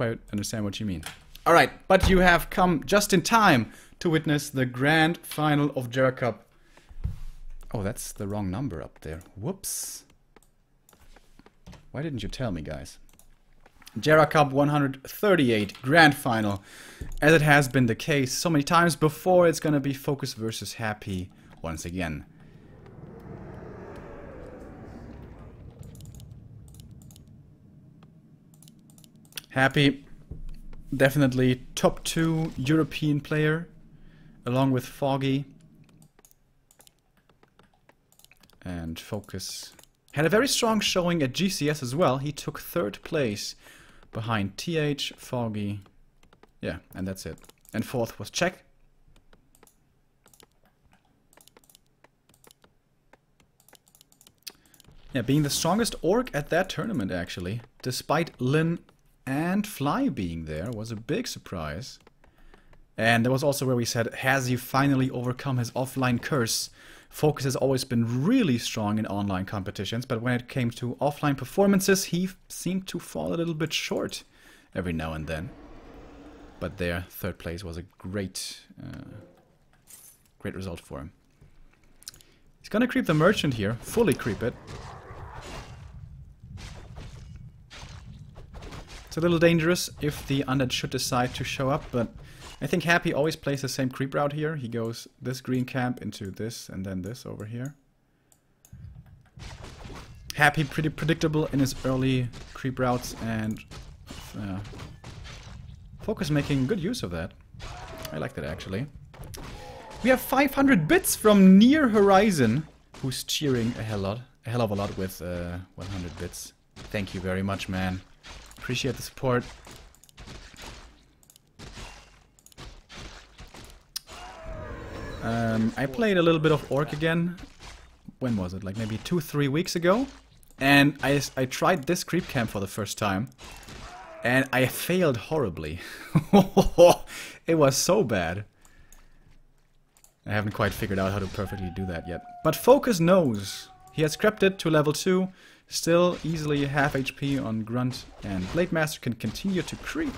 quite understand what you mean. Alright, but you have come just in time to witness the grand final of Gera Cup. Oh, that's the wrong number up there. Whoops. Why didn't you tell me, guys? Gera Cup 138 grand final. As it has been the case so many times before, it's gonna be FoCuS versus Happy once again. Happy, definitely top 2 European player, along with Foggy. And FoCuS had a very strong showing at GCS as well. He took 3rd place behind TH, Foggy. Yeah, and that's it. And 4th was Czech. Yeah, being the strongest orc at that tournament, actually, despite Lin and Fly being there, was a big surprise. And that was also where we said, has he finally overcome his offline curse? FoCuS has always been really strong in online competitions, but when it came to offline performances, he seemed to fall a little bit short every now and then. But there, 3rd place was a great result for him. He's gonna creep the merchant here, fully creep it. It's a little dangerous if the undead should decide to show up, but I think Happy always plays the same creep route here. He goes this green camp into this and then this over here. Happy pretty predictable in his early creep routes, and FoCuS making good use of that. I like that actually. We have 500 bits from Near Horizon, who's cheering a hell of a lot with 100 bits. Thank you very much, man. Appreciate the support. I played a little bit of Orc again. When was it? Like maybe 2-3 weeks ago. And I tried this creep camp for the first time. And I failed horribly. It was so bad. I haven't quite figured out how to perfectly do that yet. But FoCuS knows. He has crept it to level 2. Still easily half HP on Grunt. And Blade Master can continue to creep.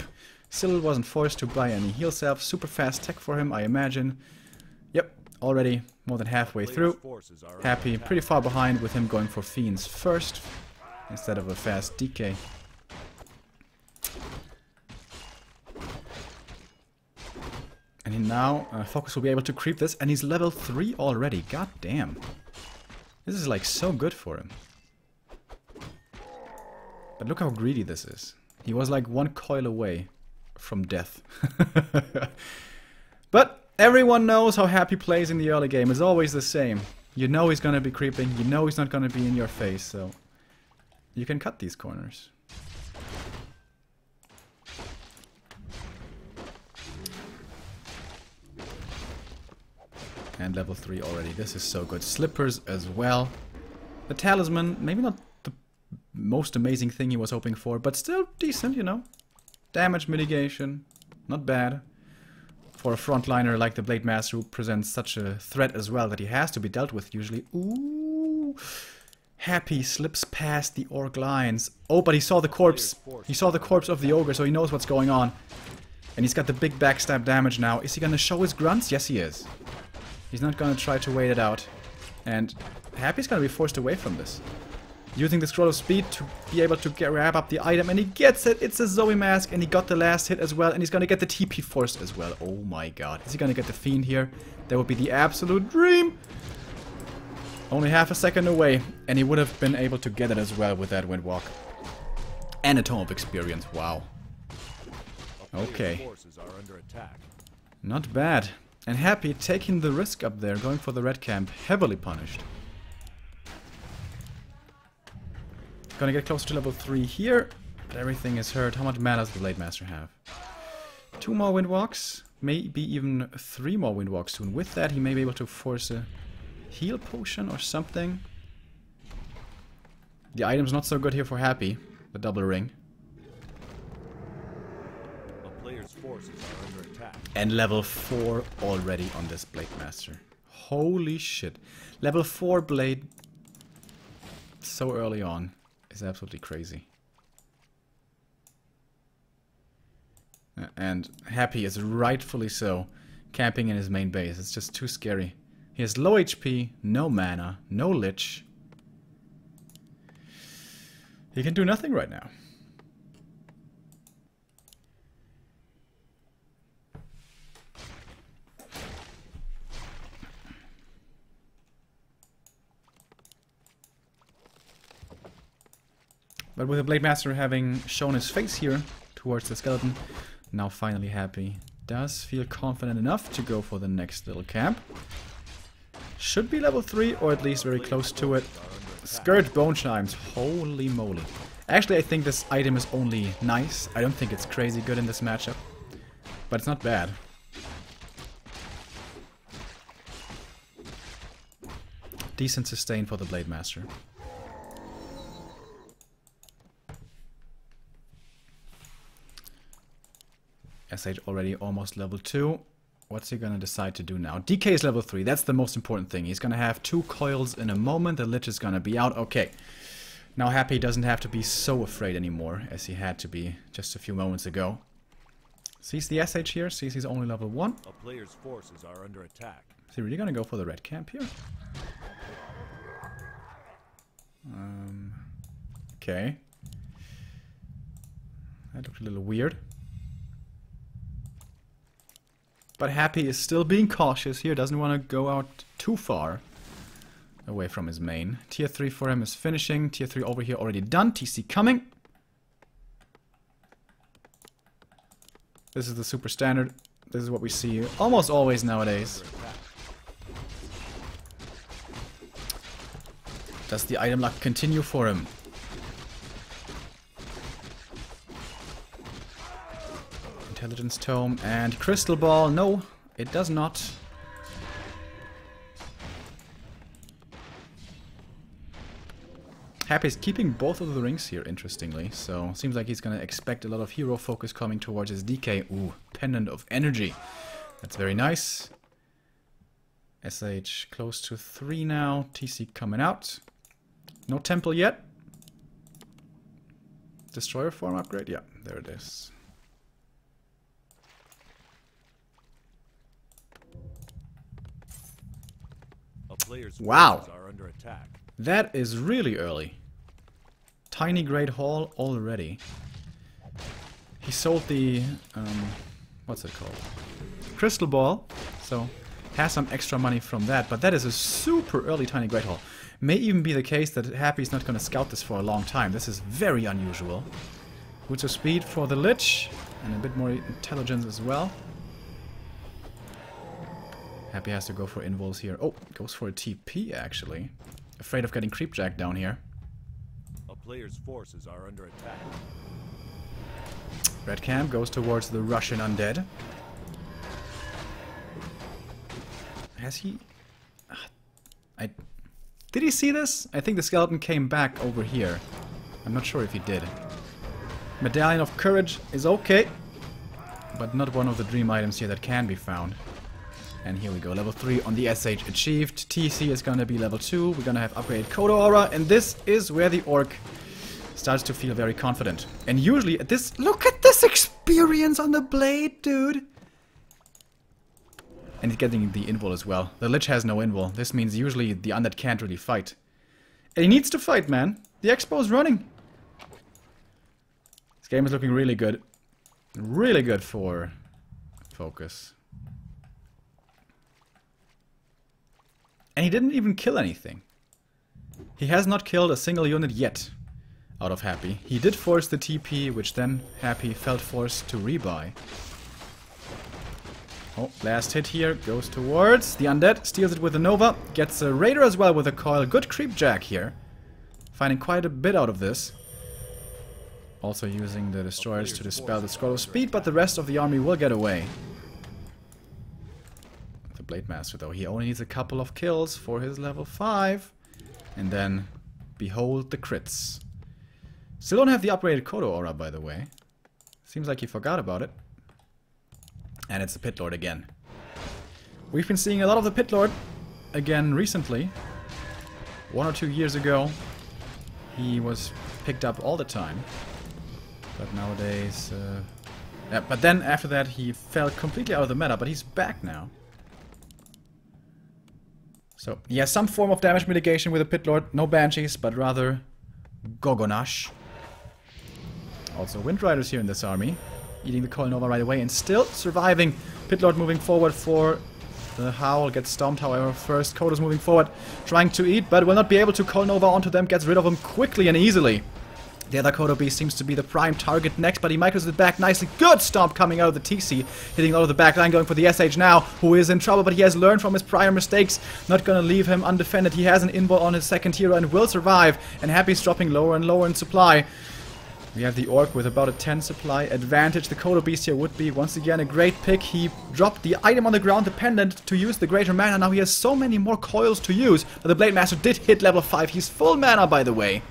Still wasn't forced to buy any heal salve. Super fast tech for him, I imagine. Yep, already more than halfway through. Happy, pretty far behind with him going for Fiends first instead of a fast DK. And now FoCuS will be able to creep this, and he's level 3 already. God damn. This is like so good for him. But look how greedy this is. He was like 1 coil away from death. But everyone knows how Happy plays in the early game. It's always the same. You know he's gonna be creeping, you know he's not gonna be in your face, so you can cut these corners. And level 3 already. This is so good. Slippers as well. The talisman, maybe not the most amazing thing he was hoping for, but still decent, you know. Damage mitigation, not bad. For a frontliner like the Blade Master, who presents such a threat as well that he has to be dealt with usually. Ooh! Happy slips past the orc lines. Oh, but he saw the corpse. He saw the corpse of the ogre, so he knows what's going on. And he's got the big backstab damage now. Is he gonna show his grunts? Yes, he is. He's not gonna try to wait it out. And Happy's gonna be forced away from this. Using the scroll of speed to be able to grab up the item, and he gets it. It's a Zoe mask, and he got the last hit as well, and he's gonna get the TP forced as well. Oh my god. Is he gonna get the Fiend here? That would be the absolute dream. Only half a second away, and he would have been able to get it as well with that Windwalk. And a Tome of Experience. Wow. Okay. Not bad. And Happy taking the risk up there, going for the red camp, heavily punished. Gonna get closer to level 3 here, but everything is hurt. How much mana does the Blade Master have? 2 more Windwalks, maybe even 3 more Windwalks soon. With that, he may be able to force a heal potion or something. The item's not so good here for Happy, the double ring. A player's forces are under attack. And level 4 already on this Blade Master. Holy shit. Level 4 Blade so early on is absolutely crazy. And Happy is rightfully so camping in his main base. It's just too scary. He has low HP, no mana, no Lich. He can do nothing right now. But with the Blade Master having shown his face here towards the skeleton, now finally Happy does feel confident enough to go for the next little camp. Should be level 3 or at least very close to it. Skirt Bone Chimes, holy moly. Actually, I think this item is only nice. I don't think it's crazy good in this matchup, but it's not bad. Decent sustain for the Blade Master. SH already almost level 2. What's he gonna decide to do now? DK is level 3. That's the most important thing. He's gonna have 2 coils in a moment. The Lich is gonna be out. Okay. Now Happy doesn't have to be so afraid anymore as he had to be just a few moments ago. Sees the SH here. Sees he's only level 1. A player's forces are under attack. Is he really gonna go for the red camp here? Okay. That looked a little weird. But Happy is still being cautious here, doesn't want to go out too far away from his main. Tier 3 for him is finishing. Tier 3 over here already done. TC coming. This is the super standard. This is what we see almost always nowadays. Does the item luck continue for him? Intelligence Tome and Crystal Ball. No, it does not. Happy's keeping both of the rings here, interestingly. So, seems like he's gonna expect a lot of hero focus coming towards his DK. Ooh, Pendant of Energy. That's very nice. SH close to 3 now. TC coming out. No temple yet. Destroyer form upgrade? Yeah, there it is. Wow, are under attack. That is really early. Tiny Great Hall already. He sold the, what's it called? Crystal Ball, so has some extra money from that, but that is a super early Tiny Great Hall. May even be the case that Happy's not going to scout this for a long time. This is very unusual. Boots of speed for the Lich, and a bit more intelligence as well. Happy has to go for invulns here. Oh, goes for a TP actually. Afraid of getting creepjack down here. A player's forces are under attack. Red camp goes towards the Russian undead. Has he... Did he see this? I think the skeleton came back over here. I'm not sure if he did. Medallion of Courage is okay, but not one of the dream items here that can be found. And here we go, level 3 on the SH achieved. TC is gonna be level 2. We're gonna have upgraded Kodo Aura, and this is where the Orc starts to feel very confident. And usually at this... Look at this experience on the blade, dude! And he's getting the invul as well. The Lich has no invul. This means usually the undead can't really fight. And he needs to fight, man. The Expo is running. This game is looking really good. Really good for FoCuS. And he didn't even kill anything. He has not killed a single unit yet out of Happy. He did force the TP, which then Happy felt forced to rebuy. Oh, last hit here goes towards the undead, steals it with a Nova, gets a Raider as well with a coil. Good creepjack here. Finding quite a bit out of this. Also using the destroyers to dispel the scroll of speed, but the rest of the army will get away. The Blade Master though, he only needs a couple of kills for his level 5. And then, behold the crits. Still don't have the upgraded Kodo Aura, by the way. Seems like he forgot about it. And it's the Pit Lord again. We've been seeing a lot of the Pit Lord again recently. 1 or 2 years ago, he was picked up all the time. But nowadays, Yeah, but then after that he fell completely out of the meta, but he's back now. So he has some form of damage mitigation with a Pit Lord. No Banshees, but rather Gogonash. Also Wind Riders here in this army. Eating the Coil Nova right away and still surviving. Pit Lord moving forward for the Howl. Gets stomped, however. First, Kodo's moving forward, trying to eat, but will not be able to Coil Nova onto them. Gets rid of them quickly and easily. The other Kodo Beast seems to be the prime target next, but he micros it back nicely. Good stomp coming out of the TC, hitting out of the back line, going for the SH now, who is in trouble, but he has learned from his prior mistakes. Not gonna leave him undefended. He has an invul on his second hero and will survive, and Happy's dropping lower and lower in supply. We have the Orc with about a 10 supply advantage. The Kodo Beast here would be, once again, a great pick. He dropped the item on the ground, the pendant, to use the greater mana. Now he has so many more coils to use, but the Blade Master did hit level 5. He's full mana, by the way.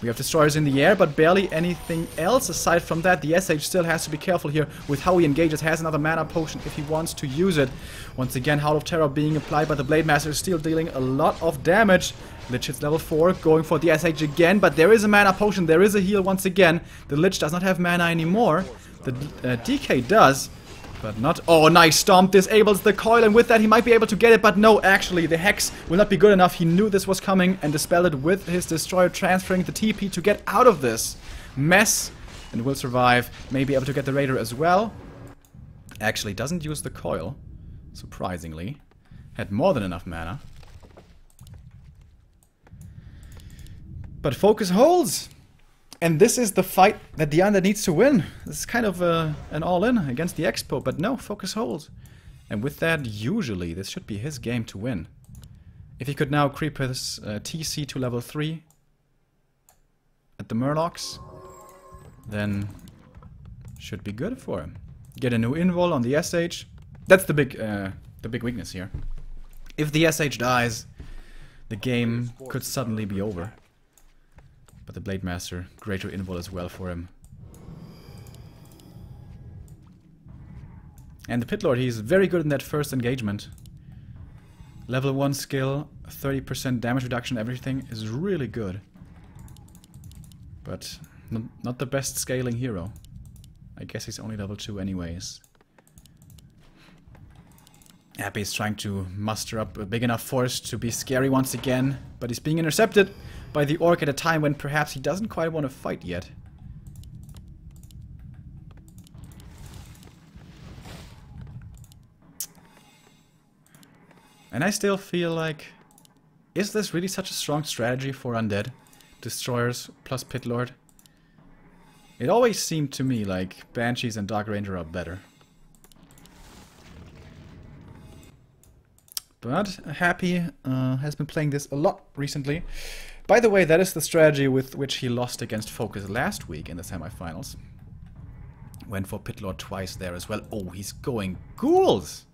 We have destroyers in the air, but barely anything else aside from that. The SH still has to be careful here with how he engages. Has another mana potion if he wants to use it. Once again, Howl of Terror being applied, but the Blade Master is still dealing a lot of damage. Lich hits level 4, going for the SH again, but there is a mana potion, there is a heal once again. The Lich does not have mana anymore. The DK does. But not... Oh, nice stomp. Disables the coil, and with that he might be able to get it. But no, actually, the Hex will not be good enough. He knew this was coming and dispelled it with his Destroyer, transferring the TP to get out of this mess. And will survive. May be able to get the Raider as well. Actually, doesn't use the coil. Surprisingly. Had more than enough mana. But FoCuS holds. And this is the fight that the Undead needs to win. This is kind of an all-in against the Expo, but no, FoCuS holds. And with that, usually, this should be his game to win. If he could now creep his TC to level 3 at the Murlocs, then should be good for him. Get a new invul on the SH. That's the big weakness here. If the SH dies, the game could suddenly be over. But the Blade Master, greater invul as well for him. And the Pit Lord, he's very good in that first engagement. Level 1 skill, 30% damage reduction, everything is really good. But not the best scaling hero. I guess he's only level 2 anyways. Happy's trying to muster up a big enough force to be scary once again, but he's being intercepted by the Orc at a time when perhaps he doesn't quite want to fight yet. And I still feel like, is this really such a strong strategy for Undead? Destroyers plus Pit Lord? It always seemed to me like Banshees and Dark Ranger are better. But Happy has been playing this a lot recently. By the way, that is the strategy with which he lost against FoCuS last week in the semifinals. Went for Pit Lord twice there as well. Oh, he's going ghouls!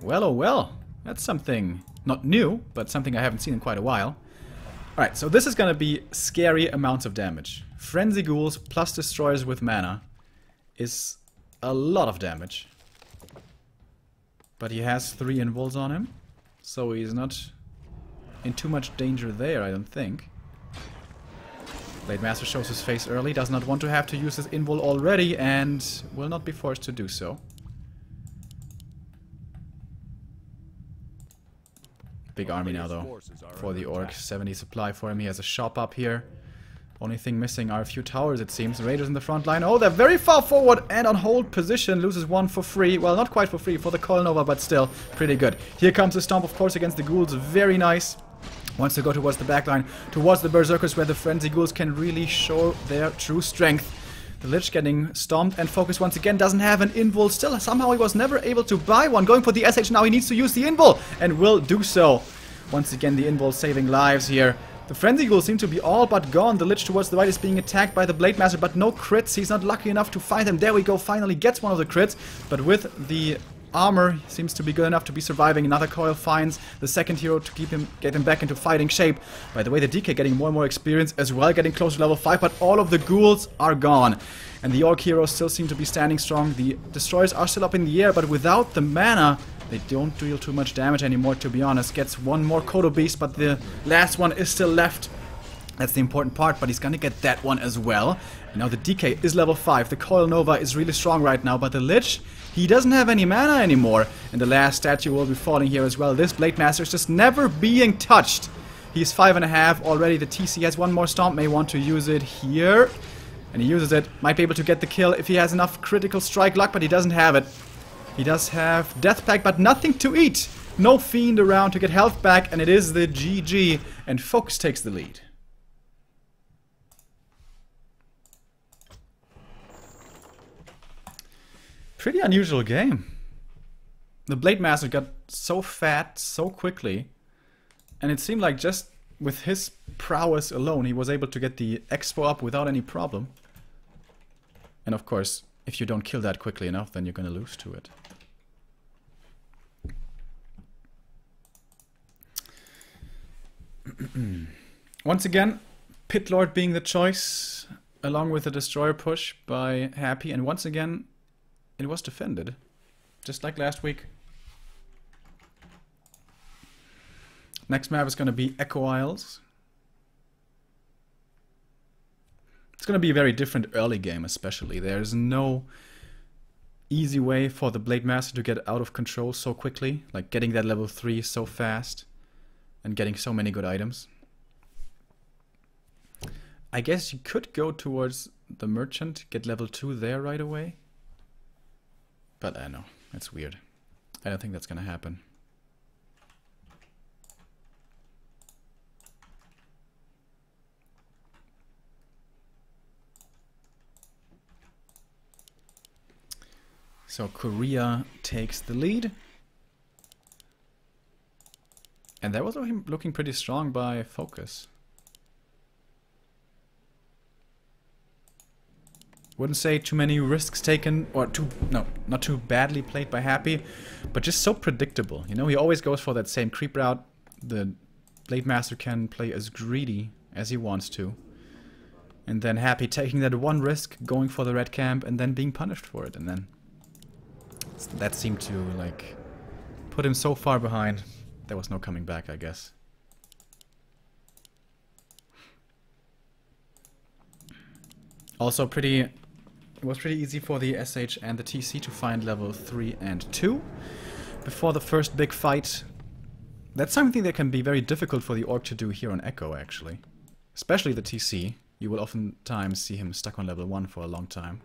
Well, oh well. That's something not new, but something I haven't seen in quite a while. Alright, so this is gonna be scary amounts of damage. Frenzy Ghouls plus Destroyers with mana is a lot of damage. But he has 3 invuls on him, so he's not in too much danger there, I don't think. Blade Master shows his face early, does not want to have to use his invul already, and will not be forced to do so. Big army now, though, for the Orc. 70 supply for him. He has a shop up here. Only thing missing are a few towers, it seems. Raiders in the front line. Oh, they're very far forward and on hold position. Loses 1 for free. Well, not quite for free for the Coil Nova, but still pretty good. Here comes the stomp, of course, against the Ghouls. Very nice. Wants to go towards the backline, towards the Berserkers, where the Frenzy Ghouls can really show their true strength. The Lich getting stomped, and FoCuS once again doesn't have an invul. Still, somehow he was never able to buy one. Going for the SH now, he needs to use the invul, and will do so. Once again, the invul saving lives here. The Frenzy Ghouls seem to be all but gone. The Lich towards the right is being attacked by the Blade Master, but no crits. He's not lucky enough to find them. There we go, finally gets one of the crits, but with the armor seems to be good enough to be surviving. Another coil finds the second hero to get him back into fighting shape. By the way, the DK getting more and more experience as well, getting close to level 5, but all of the ghouls are gone. And the Orc heroes still seem to be standing strong. The Destroyers are still up in the air, but without the mana, they don't deal too much damage anymore, to be honest. Gets one more Kodo Beast, but the last one is still left. That's the important part, but he's gonna get that one as well. And now the DK is level 5. The Coil Nova is really strong right now, but the Lich, he doesn't have any mana anymore. And the last statue will be falling here as well. This Blade Master is just never being touched. He's 5.5 already. The TC has one more Stomp, may want to use it here. And he uses it. Might be able to get the kill if he has enough critical strike luck, but he doesn't have it. He does have Death Pack, but nothing to eat. No Fiend around to get health back, and it is the GG. And FoCuS takes the lead. Pretty unusual game. The Blade Master got so fat so quickly, and it seemed like just with his prowess alone he was able to get the Expo up without any problem. And of course, if you don't kill that quickly enough, then you're gonna lose to it. Once again, Pit Lord being the choice, along with the Destroyer push by Happy, and once again it was defended, just like last week. Next map is going to be Echo Isles. It's going to be a very different early game especially. There's no easy way for the Blade Master to get out of control so quickly, like getting that level 3 so fast and getting so many good items. I guess you could go towards the Merchant, get level 2 there right away. But I know, it's weird. I don't think that's gonna happen. So Korea takes the lead. And that was looking pretty strong by FoCuS. Wouldn't say too many risks taken, or not too badly played by Happy, but just so predictable. You know, he always goes for that same creep route. The Blade Master can play as greedy as he wants to. And then Happy taking that one risk, going for the red camp, and then being punished for it. And then that seemed to, like, put him so far behind. There was no coming back, I guess. Also it was pretty easy for the SH and the TC to find level 3 and 2 before the first big fight. That's something that can be very difficult for the Orc to do here on Echo, actually. Especially the TC. You will oftentimes see him stuck on level 1 for a long time.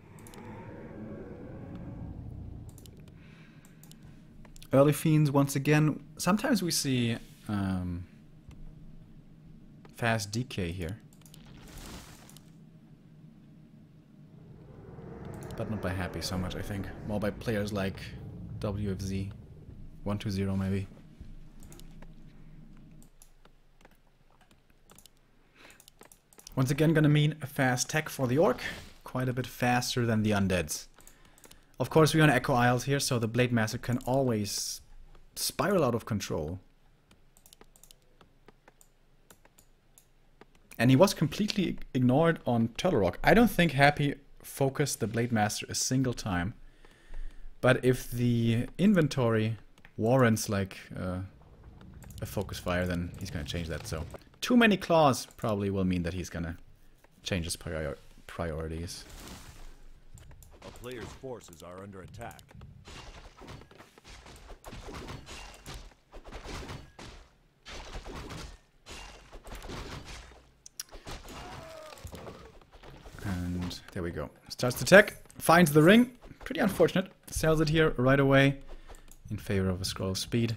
Early Fiends, once again. Sometimes we see fast DK here. But not by Happy so much, I think. More by players like WFZ. 120 maybe. Once again gonna mean a fast tech for the Orc. Quite a bit faster than the Undeads. Of course we're on Echo Isles here, so the Blade Master can always spiral out of control. And he was completely ignored on Turtle Rock. I don't think Happy focused the Blade Master a single time. But if the inventory warrants like a focus fire, then he's gonna change that. So too many claws probably will mean that he's gonna change his priorities. A player's forces are under attack. And there we go. Starts to attack, finds the ring. Pretty unfortunate. Sells it here right away in favor of a scroll of speed.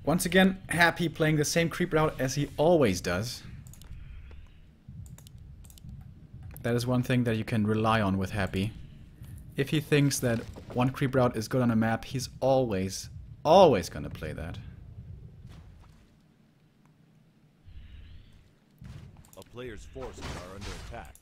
Once again, Happy playing the same creep route as he always does. That is one thing that you can rely on with Happy. If he thinks that one creep route is good on a map, he's always gonna play that. A player's forces are under attack.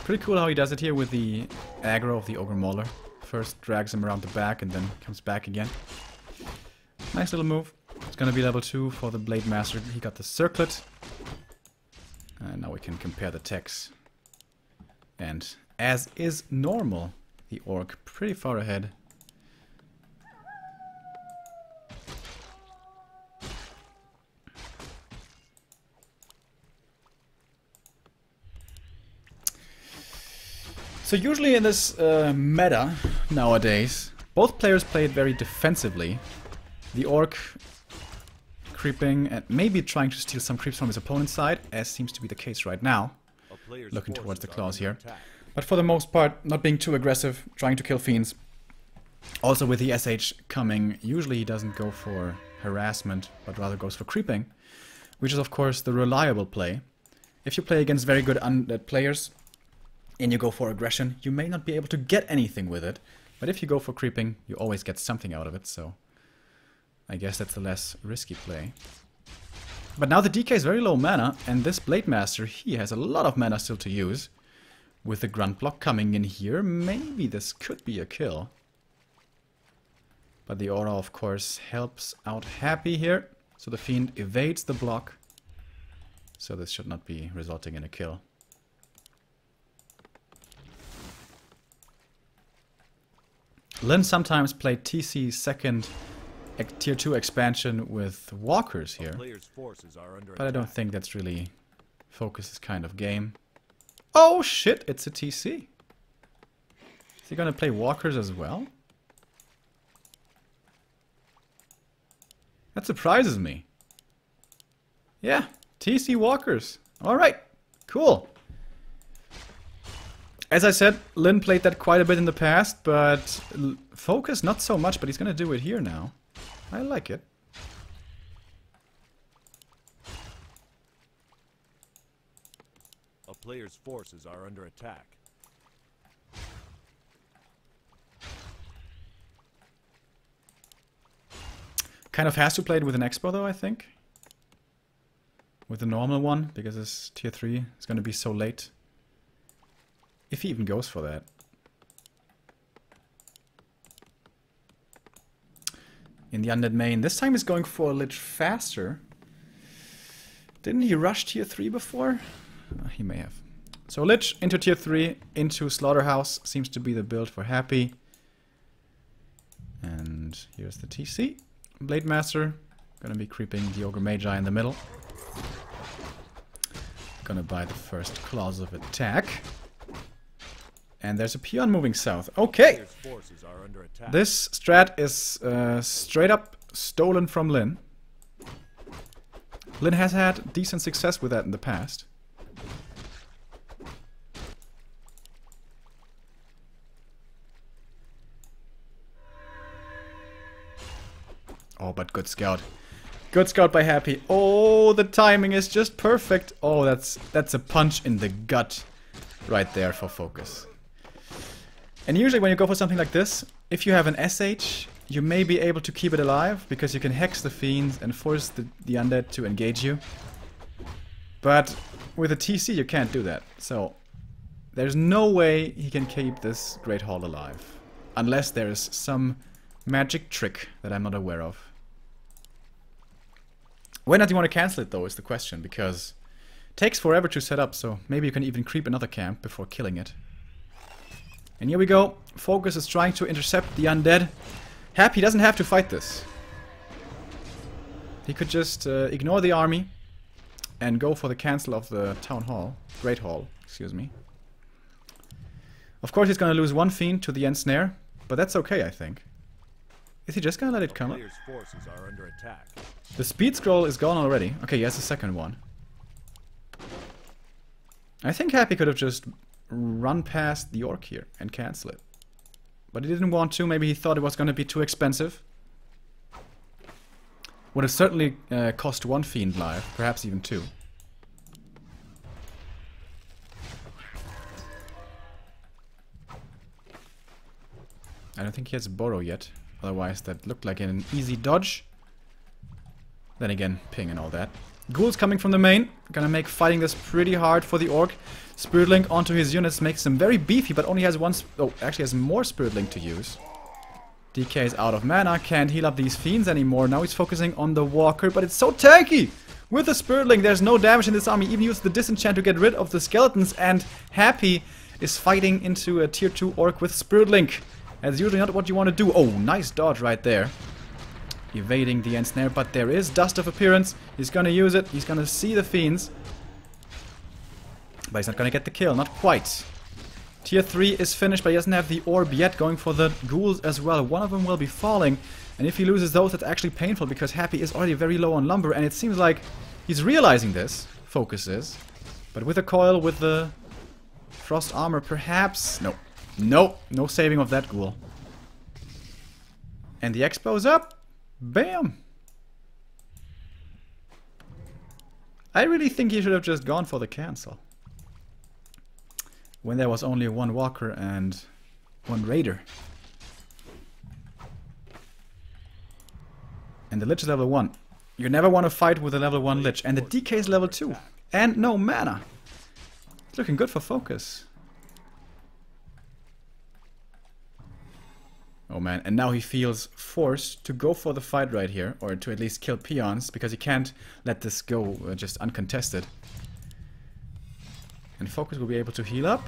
Pretty cool how he does it here with the aggro of the Ogre Mauler. First drags him around the back and then comes back again. Nice little move. It's gonna be level 2 for the Blade Master. He got the circlet. And now we can compare the techs. And as is normal, the orc pretty far ahead. So usually in this meta nowadays, both players play it very defensively. The orc creeping and maybe trying to steal some creeps from his opponent's side, as seems to be the case right now. Looking towards the claws here. But for the most part, not being too aggressive, trying to kill fiends. Also with the SH coming, usually he doesn't go for harassment, but rather goes for creeping. Which is of course the reliable play. If you play against very good undead players, and you go for aggression, you may not be able to get anything with it. But if you go for creeping, you always get something out of it, so I guess that's a less risky play. But now the DK is very low mana, and this Blade Master, he has a lot of mana still to use. With the Grunt block coming in here, maybe this could be a kill. But the aura, of course, helps out Happy here. So the Fiend evades the block. So this should not be resulting in a kill. Lin sometimes played TC second tier 2 expansion with walkers here. But I don't think that's really FoCuS' kind of game. Oh shit, it's a TC. Is he gonna play walkers as well? That surprises me. Yeah, TC walkers. Alright, cool. As I said, Lin played that quite a bit in the past, but FoCuS not so much, but he's gonna do it here now. I like it. A player's forces are under attack. Kind of has to play it with an Expo though, I think. With the normal one, because this tier 3 is gonna be so late. If he even goes for that. In the undead main, this time he's going for a Lich faster. Didn't he rush tier 3 before? He may have. So Lich into tier 3, into Slaughterhouse seems to be the build for Happy. And here's the TC. Blade Master, gonna be creeping the Ogre Magi in the middle. Gonna buy the first claws of attack. And there's a peon moving south. Okay! This strat is straight up stolen from Lin. Lin has had decent success with that in the past. Oh, but good scout. Good scout by Happy. Oh, the timing is just perfect. Oh, that's a punch in the gut right there for FoCuS. And usually when you go for something like this, if you have an SH, you may be able to keep it alive, because you can hex the fiends and force the undead to engage you. But with a TC you can't do that, so there's no way he can keep this Great Hall alive. Unless there is some magic trick that I'm not aware of. When do you want to cancel it though is the question, because it takes forever to set up, so maybe you can even creep another camp before killing it. And here we go. FoCuS is trying to intercept the undead. Happy doesn't have to fight this. He could just ignore the army and go for the cancel of the Town Hall. Great Hall, excuse me. Of course he's gonna lose one fiend to the end snare, but that's okay, I think. Is he just gonna let it come up? The speed scroll is gone already. Okay, he has a second one. I think Happy could have just run past the orc here and cancel it. But he didn't want to. Maybe he thought it was going to be too expensive. Would have certainly cost one fiend life, perhaps even two. I don't think he has Burrow yet. Otherwise that looked like an easy dodge. Then again, ping and all that. Ghouls coming from the main. Gonna make fighting this pretty hard for the orc. Spirit Link onto his units makes him very beefy, but only has one... Oh, actually has more Spirit Link to use. DK is out of mana, can't heal up these fiends anymore. Now he's focusing on the walker, but it's so tanky! With the Spirit Link, there's no damage in this army. Even used the disenchant to get rid of the skeletons, and Happy is fighting into a tier 2 orc with Spirit Link. That's usually not what you want to do. Oh, nice dodge right there. Evading the ensnare, but there is Dust of Appearance. He's gonna use it. He's gonna see the fiends. But he's not gonna get the kill. Not quite. Tier 3 is finished, but he doesn't have the orb yet. Going for the ghouls as well. One of them will be falling. And if he loses those, that's actually painful because Happy is already very low on lumber. And it seems like he's realizing this. FoCuS is. But with the coil, with the frost armor, perhaps... No. No. No saving of that ghoul. And the expo's up. Bam! I really think he should have just gone for the cancel. When there was only one walker and one raider. And the lich is level 1. You never want to fight with a level 1 lich. And the DK is level 2. And no mana. It's looking good for FoCuS. Oh man, and now he feels forced to go for the fight right here, or to at least kill peons, because he can't let this go just uncontested. And FoCuS will be able to heal up.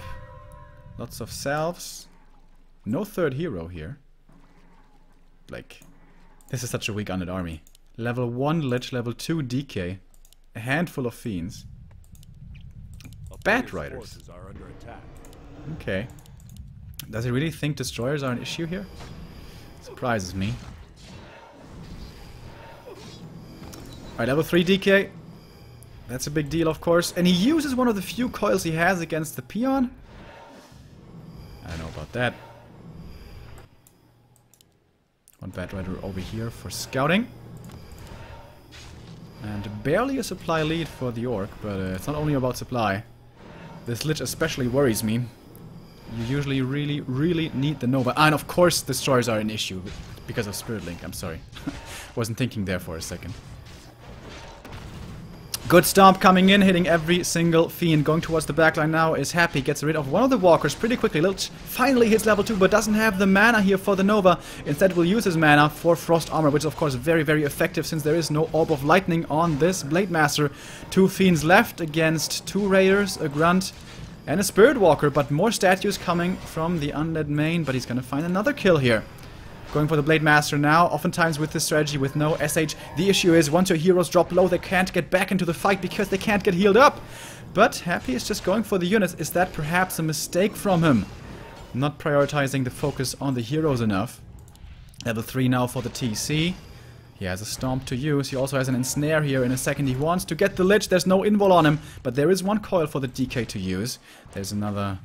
Lots of salves. No third hero here. Like, this is such a weak undead army. Level 1 lich, level 2 DK. A handful of fiends. Bat riders. Okay. Does he really think destroyers are an issue here? Surprises me. Alright, level 3 DK. That's a big deal, of course. And he uses one of the few coils he has against the peon. I don't know about that. One Bat Rider over here for scouting. And barely a supply lead for the orc, but it's not only about supply. This lich especially worries me. You usually really need the Nova. And of course destroyers are an issue because of Spirit Link. I'm sorry. Wasn't thinking there for a second. Good stomp coming in, hitting every single fiend. Going towards the backline now is Happy. Gets rid of one of the walkers pretty quickly. Lich finally hits level 2, but doesn't have the mana here for the Nova. Instead will use his mana for Frost Armor, which is of course very effective since there is no Orb of Lightning on this Blade Master. 2 fiends left against 2 raiders, a grunt, and a Spirit Walker, but more statues coming from the undead main, but he's gonna find another kill here. Going for the Blade Master now, oftentimes with this strategy with no SH. The issue is once your heroes drop low, they can't get back into the fight because they can't get healed up. But Happy is just going for the units. Is that perhaps a mistake from him? Not prioritizing the focus on the heroes enough. Level 3 now for the TC. He has a Stomp to use. He also has an Ensnare here in a second. He wants to get the Lich. There's no Invul on him, but there is one coil for the DK to use. There's another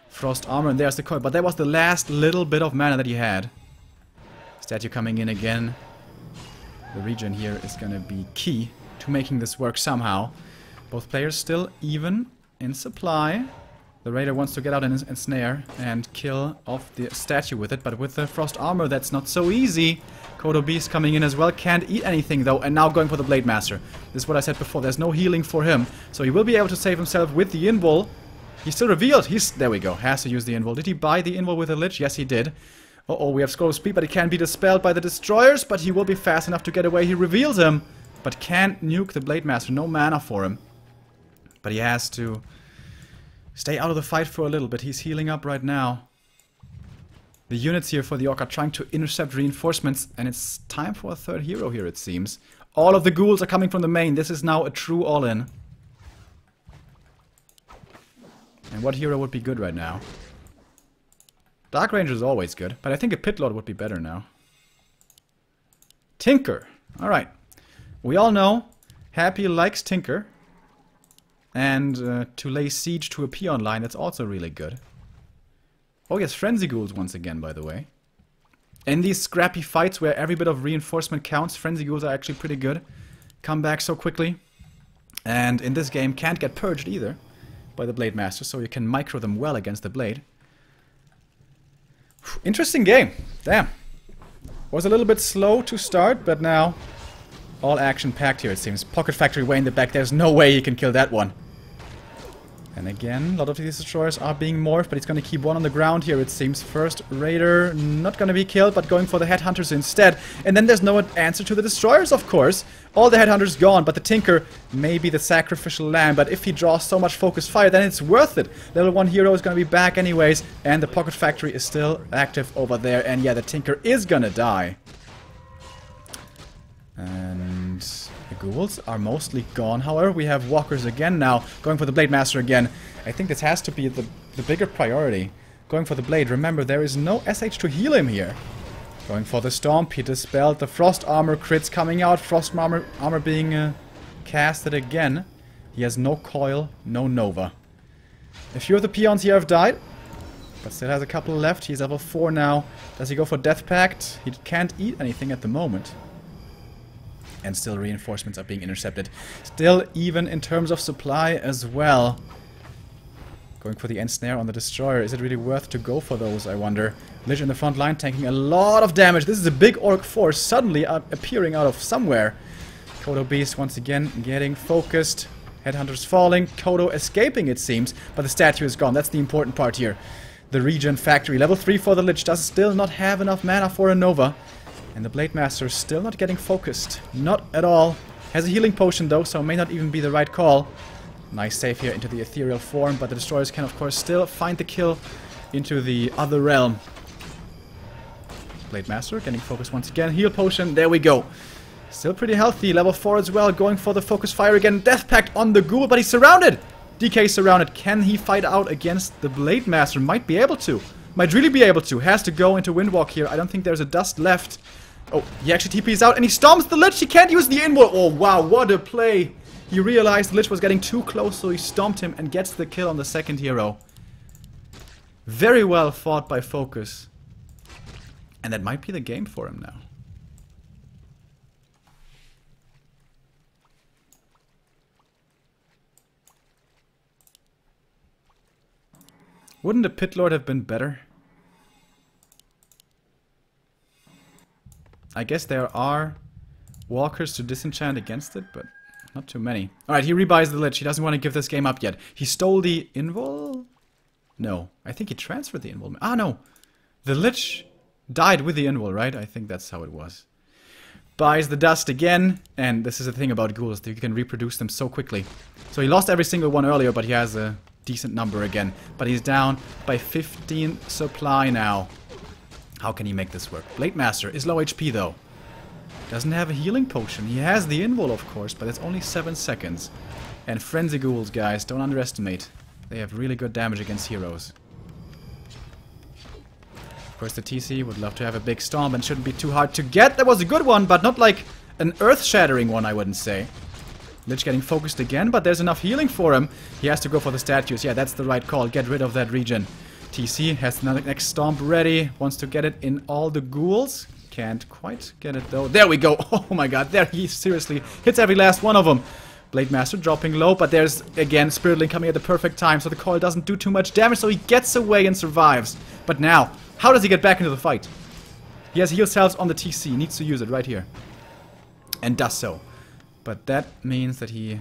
Frost Armor, and there's the coil. But that was the last little bit of mana that he had. Statue coming in again. The regen here is gonna be key to making this work somehow. Both players still even in supply. The Raider wants to get out and ensnare and kill off the statue with it, but with the Frost Armor that's not so easy. Kodo Beast coming in as well, can't eat anything though, and now going for the Blade Master. This is what I said before, there's no healing for him, so he will be able to save himself with the Invul. He's still revealed, there we go, has to use the Invul. Did he buy the Invul with a Lich? Yes he did. Uh-oh, we have Scroll of Speed, but he can be dispelled by the Destroyers, but he will be fast enough to get away. He reveals him, but can't nuke the Blade Master. No mana for him. But he has to stay out of the fight for a little bit. He's healing up right now. The units here for the Orc are trying to intercept reinforcements, and it's time for a third hero here, it seems. All of the ghouls are coming from the main. This is now a true all-in. And what hero would be good right now? Dark Ranger is always good, but I think a Pit Lord would be better now. Tinker. Alright. We all know Happy likes Tinker. And to lay siege to a peon line, that's also really good. Oh yes, Frenzy Ghouls once again, by the way. In these scrappy fights where every bit of reinforcement counts, Frenzy Ghouls are actually pretty good. Come back so quickly. And in this game, can't get purged either by the Blade Master, so you can micro them well against the Blade. Interesting game. Damn. Was a little bit slow to start, but now all action packed here, it seems. Pocket Factory way in the back. There's no way he can kill that one. And again, a lot of these destroyers are being morphed, but he's going to keep one on the ground here, it seems. First Raider, not going to be killed, but going for the headhunters instead. And then there's no answer to the destroyers, of course. All the headhunters gone, but the Tinker may be the sacrificial lamb. But if he draws so much focus fire, then it's worth it. Level 1 hero is going to be back anyways, and the Pocket Factory is still active over there. And yeah, the Tinker is going to die. And the ghouls are mostly gone. However, we have walkers again now, going for the Blade Master again. I think this has to be the bigger priority. Going for the Blade. Remember, there is no SH to heal him here. Going for the Stomp. He dispelled the Frost Armor crits coming out. Frost Armor being casted again. He has no Coil, no Nova. A few of the peons here have died, but still has a couple left. He's level 4 now. Does he go for Death Pact? He can't eat anything at the moment. And still reinforcements are being intercepted. Still even in terms of supply as well. Going for the end snare on the destroyer. Is it really worth to go for those, I wonder? Lich in the front line tanking a lot of damage. This is a big orc force suddenly appearing out of somewhere. Kodo Beast once again getting focused. Headhunters falling. Kodo escaping, it seems. But the statue is gone. That's the important part here. The Regen Factory. Level 3 for the Lich. Does still not have enough mana for a Nova. And the Blade Master is still not getting focused. Not at all. Has a healing potion though, so may not even be the right call. Nice save here into the ethereal form, but the destroyers can of course still find the kill into the other realm. Blade Master getting focused once again. Heal potion, there we go. Still pretty healthy, level 4 as well. Going for the focus fire again. Death Pact on the ghoul, but he's surrounded. DK surrounded. Can he fight out against the Blade Master? Might be able to. Might really be able to. Has to go into Windwalk here. I don't think there's a dust left. Oh, he actually TPs out and he stomps the Lich. He can't use the invul. Oh, wow, what a play. He realized the Lich was getting too close, so he stomped him and gets the kill on the second hero. Very well fought by FoCuS. And that might be the game for him now. Wouldn't the Pit Lord have been better? I guess there are walkers to disenchant against it, but not too many. Alright, he rebuys the Lich. He doesn't want to give this game up yet. He stole the invul? No. I think he transferred the invul. Ah, no. The Lich died with the invul, right? I think that's how it was. Buys the dust again. And this is the thing about ghouls, that you can reproduce them so quickly. So he lost every single one earlier, but he has a decent number again. But he's down by 15 supply now. How can he make this work? Blade Master is low HP though. Doesn't have a healing potion. He has the invul, of course, but it's only 7 seconds. And Frenzy Ghouls, guys, don't underestimate. They have really good damage against heroes. Of course, the TC would love to have a big stomp and shouldn't be too hard to get. That was a good one, but not like an earth-shattering one, I wouldn't say. Lich getting focused again, but there's enough healing for him. He has to go for the statues. Yeah, that's the right call. Get rid of that regen. TC has the next stomp ready. Wants to get it in all the ghouls. Can't quite get it though. There we go. Oh my god. There he seriously hits every last one of them. Blade Master dropping low, but there's again Spirit Link coming at the perfect time, so the coil doesn't do too much damage, so he gets away and survives. But now, how does he get back into the fight? He has heal cells on the TC. Needs to use it right here. And does so. But that means that he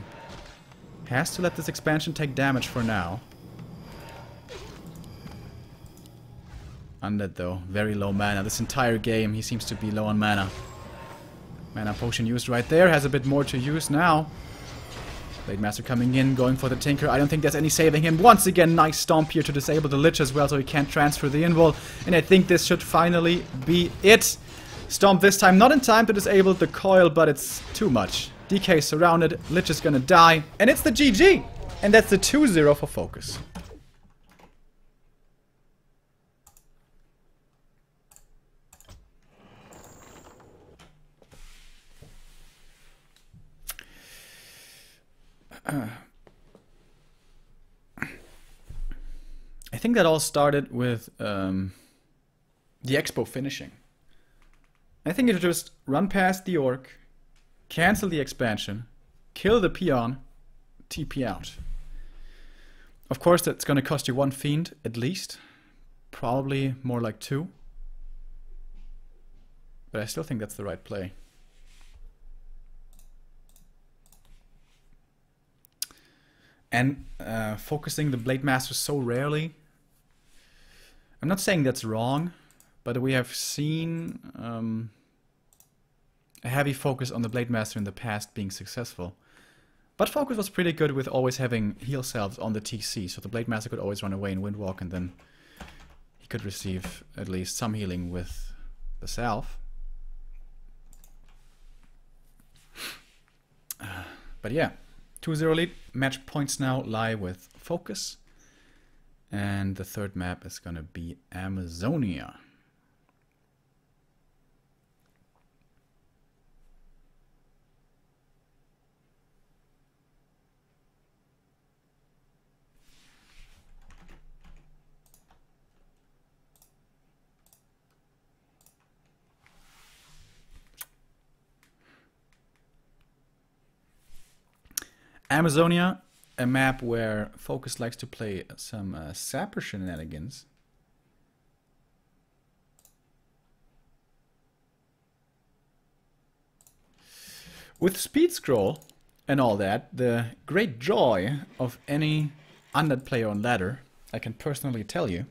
has to let this expansion take damage for now. Undead though, very low mana. This entire game he seems to be low on mana. Mana potion used right there, has a bit more to use now. Blade Master coming in, going for the Tinker. I don't think there's any saving him. Once again, nice stomp here to disable the Lich as well, so he can't transfer the invul. And I think this should finally be it. Stomp this time, not in time to disable the coil, but it's too much. DK surrounded, Lich is gonna die, and it's the GG! And that's the 2-0 for FoCuS. I think that all started with the expo finishing. I think it just run past the orc, cancel the expansion, kill the peon, TP out. Of course that's going to cost you 1 fiend at least, probably more like 2. But I still think that's the right play. And focusing the Blade Master so rarely, I'm not saying that's wrong, but we have seen a heavy focus on the Blade Master in the past being successful. But FoCuS was pretty good with always having heal salves on the TC, so the Blade Master could always run away and windwalk, and then he could receive at least some healing with the salve. But yeah, 2-0 lead. Match points now lie with FoCuS. And the third map is gonna be Amazonia. Amazonia, a map where FoCuS likes to play some sapper shenanigans. With speed scroll and all that, the great joy of any undead player on ladder, I can personally tell you.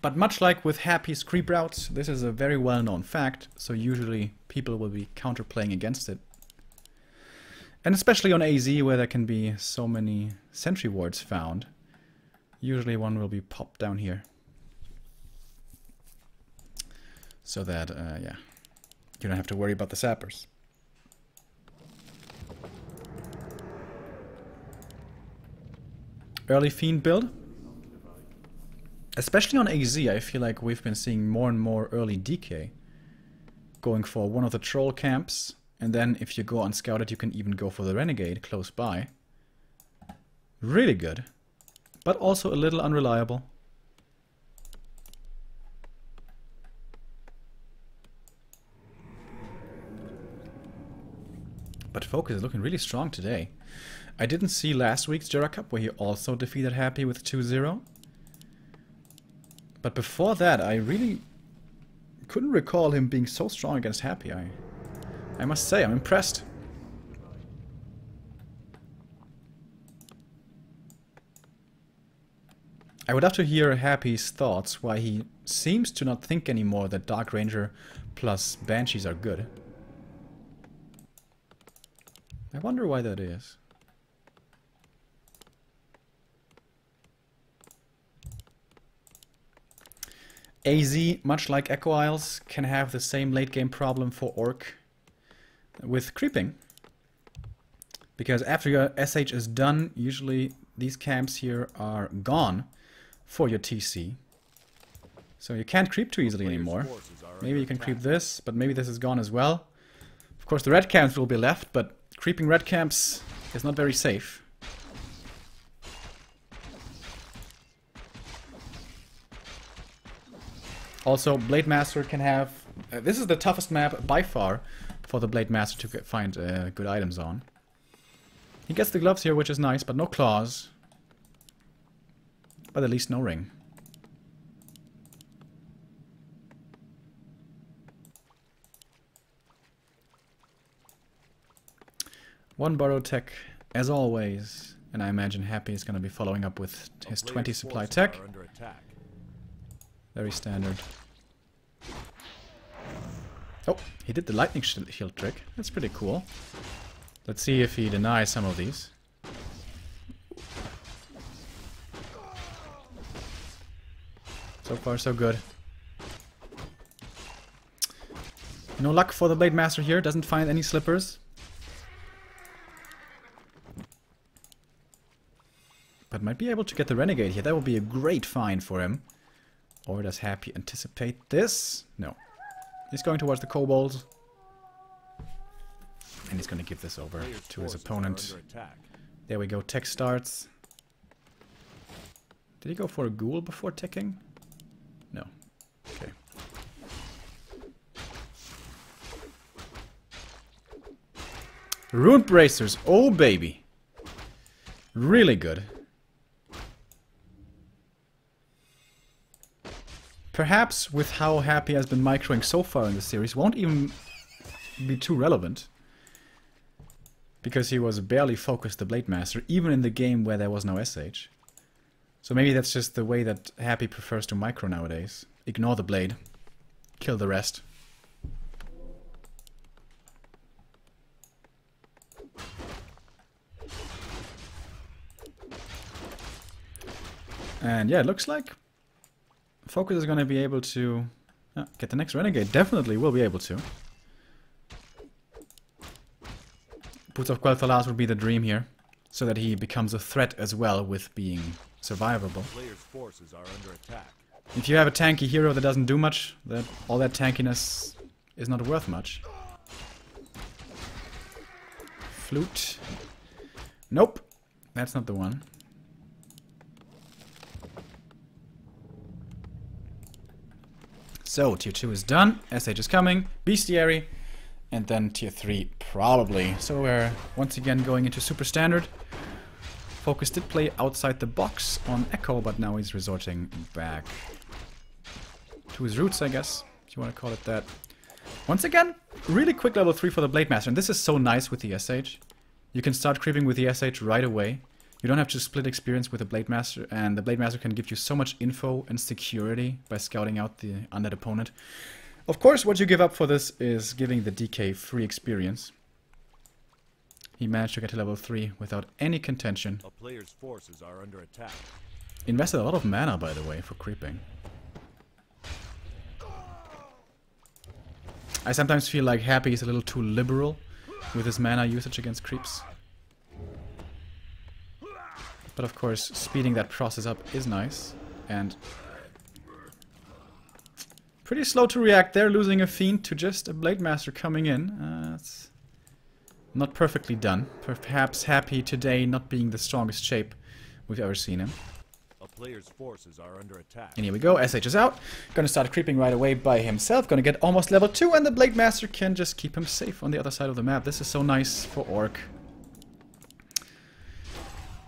But much like with Happy's creep routes, this is a very well-known fact, so usually people will be counterplaying against it. And especially on AZ, where there can be so many sentry wards found, usually one will be popped down here. So that, yeah, you don't have to worry about the sappers. Early Fiend build. Especially on AZ, I feel like we've been seeing more and more early DK. Going for one of the troll camps. And then if you go unscouted, you can even go for the Renegade close by. Really good. But also a little unreliable. But FoCuS is looking really strong today. I didn't see last week's Gera Cup where he also defeated Happy with 2-0. But before that, I really couldn't recall him being so strong against Happy. I must say, I'm impressed. I would love to hear Happy's thoughts, why he seems to not think anymore that Dark Ranger plus Banshees are good. I wonder why that is. AZ, much like Echo Isles, can have the same late game problem for Orc with creeping. Because after your SH is done, usually these camps here are gone for your TC. So you can't creep too easily anymore. Maybe you can creep this, but maybe this is gone as well. Of course the red camps will be left, but creeping red camps is not very safe. Also, Blade Master can have... this is the toughest map by far for the Blade Master to find good items on. He gets the gloves here, which is nice, but no claws. But at least no ring. One borrow tech, as always. And I imagine Happy is going to be following up with his 20 supply tech. Very standard. Oh, he did the lightning shield trick. That's pretty cool. Let's see if he denies some of these. So far, so good. No luck for the Blade Master here. Doesn't find any slippers. But might be able to get the Renegade here. That would be a great find for him. Or does Happy anticipate this? No. He's going towards the kobolds. And he's going to give this over to his opponent. There we go. Tech starts. Did he go for a ghoul before teching? No. Okay. Rune bracers. Oh, baby. Really good. Perhaps with how Happy has been microing so far in the series, won't even be too relevant. because he was barely focused the Blade Master, even in the game where there was no SH. So maybe that's just the way that Happy prefers to micro nowadays. Ignore the blade. Kill the rest. And yeah, it looks like FoCuS is going to be able to get the next Renegade. Definitely will be able to. Boots of Quel'Thalas would be the dream here, so that he becomes a threat as well with being survivable. Players' forces are under attack. If you have a tanky hero that doesn't do much, all that tankiness is not worth much. Flute. Nope, that's not the one. So, tier 2 is done, SH is coming, Bestiary, and then tier 3 probably. So we're once again going into super standard. FoCuS did play outside the box on Echo, but now he's resorting back to his roots, I guess, if you want to call it that. Once again, really quick level 3 for the Blade Master, and this is so nice with the SH. You can start creeping with the SH right away. You don't have to split experience with the Blade Master, and the Blade Master can give you so much info and security by scouting out the undead opponent. Of course, what you give up for this is giving the DK free experience. He managed to get to level 3 without any contention. A player's forces are under attack. Invested a lot of mana, by the way, for creeping. I sometimes feel like Happy is a little too liberal with his mana usage against creeps. But of course, speeding that process up is nice. And pretty slow to react there, losing a Fiend to just a Blade Master coming in. It's not perfectly done. Perhaps Happy today not being the strongest shape we've ever seen him. A player's forces are under attack. And here we go, SH is out. Gonna start creeping right away by himself. Gonna get almost level 2, and the Blade Master can just keep him safe on the other side of the map. This is so nice for Orc.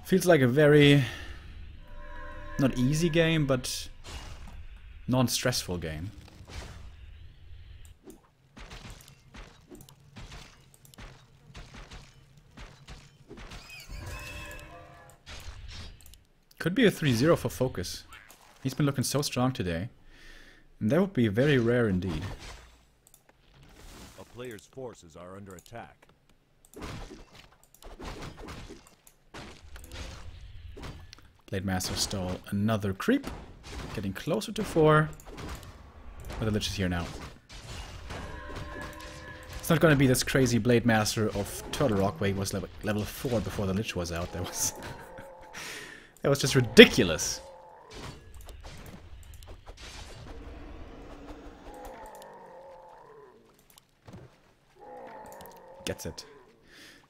Feels like a very, not easy game, but non-stressful game. Could be a 3-0 for FoCuS. He's been looking so strong today. And that would be very rare indeed. A player's forces are under attack. Blade Master stole another creep. Getting closer to 4. But the Lich is here now. It's not going to be this crazy Blade Master of Turtle Rock where he was level 4 before the Lich was out. That was... that was just ridiculous. Gets it.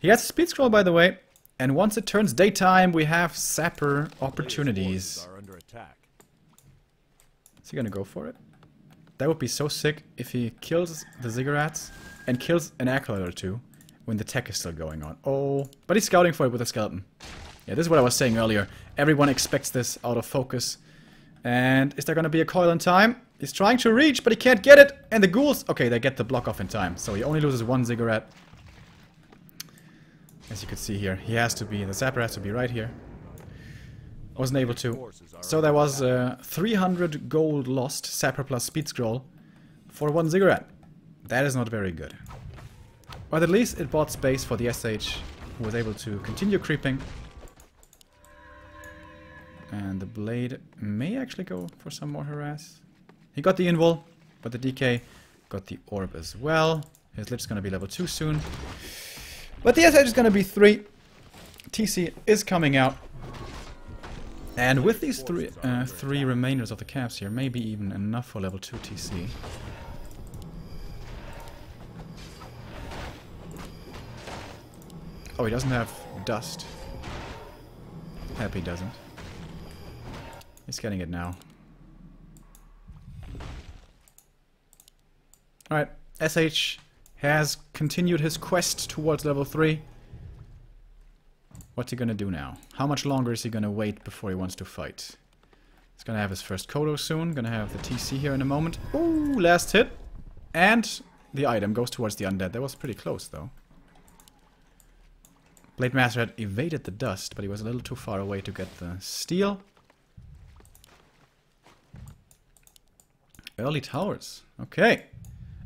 He has a speed scroll, by the way. And once it turns daytime, we have Sapper opportunities. Is he gonna go for it? That would be so sick if he kills the Ziggurats and kills an Acolyte or two when the tech is still going on. Oh, but he's scouting for it with a skeleton. Yeah, this is what I was saying earlier. Everyone expects this out of FoCuS. And is there gonna be a coil in time? He's trying to reach, but he can't get it. And the ghouls, okay, they get the block off in time. So he only loses one Ziggurat. As you can see here, he has to be, the Zapper has to be right here. Wasn't able to. So there was 300 gold lost, Zapper plus speed scroll, for one Ziggurat. That is not very good. But at least it bought space for the SH, who was able to continue creeping. And the Blade may actually go for some more harass. He got the invul, but the DK got the orb as well. His Lich is going to be level 2 soon. But the SH is going to be 3. TC is coming out. And with these three remainders of the caps here, maybe even enough for level 2 TC. Oh, he doesn't have dust. Happy doesn't. He's getting it now. Alright, SH has continued his quest towards level 3. What's he gonna do now? How much longer is he gonna wait before he wants to fight? He's gonna have his first Kodo soon. Gonna have the TC here in a moment. Ooh, last hit. And the item goes towards the undead. That was pretty close, though. Blade Master had evaded the dust, but he was a little too far away to get the steal. Early towers. Okay.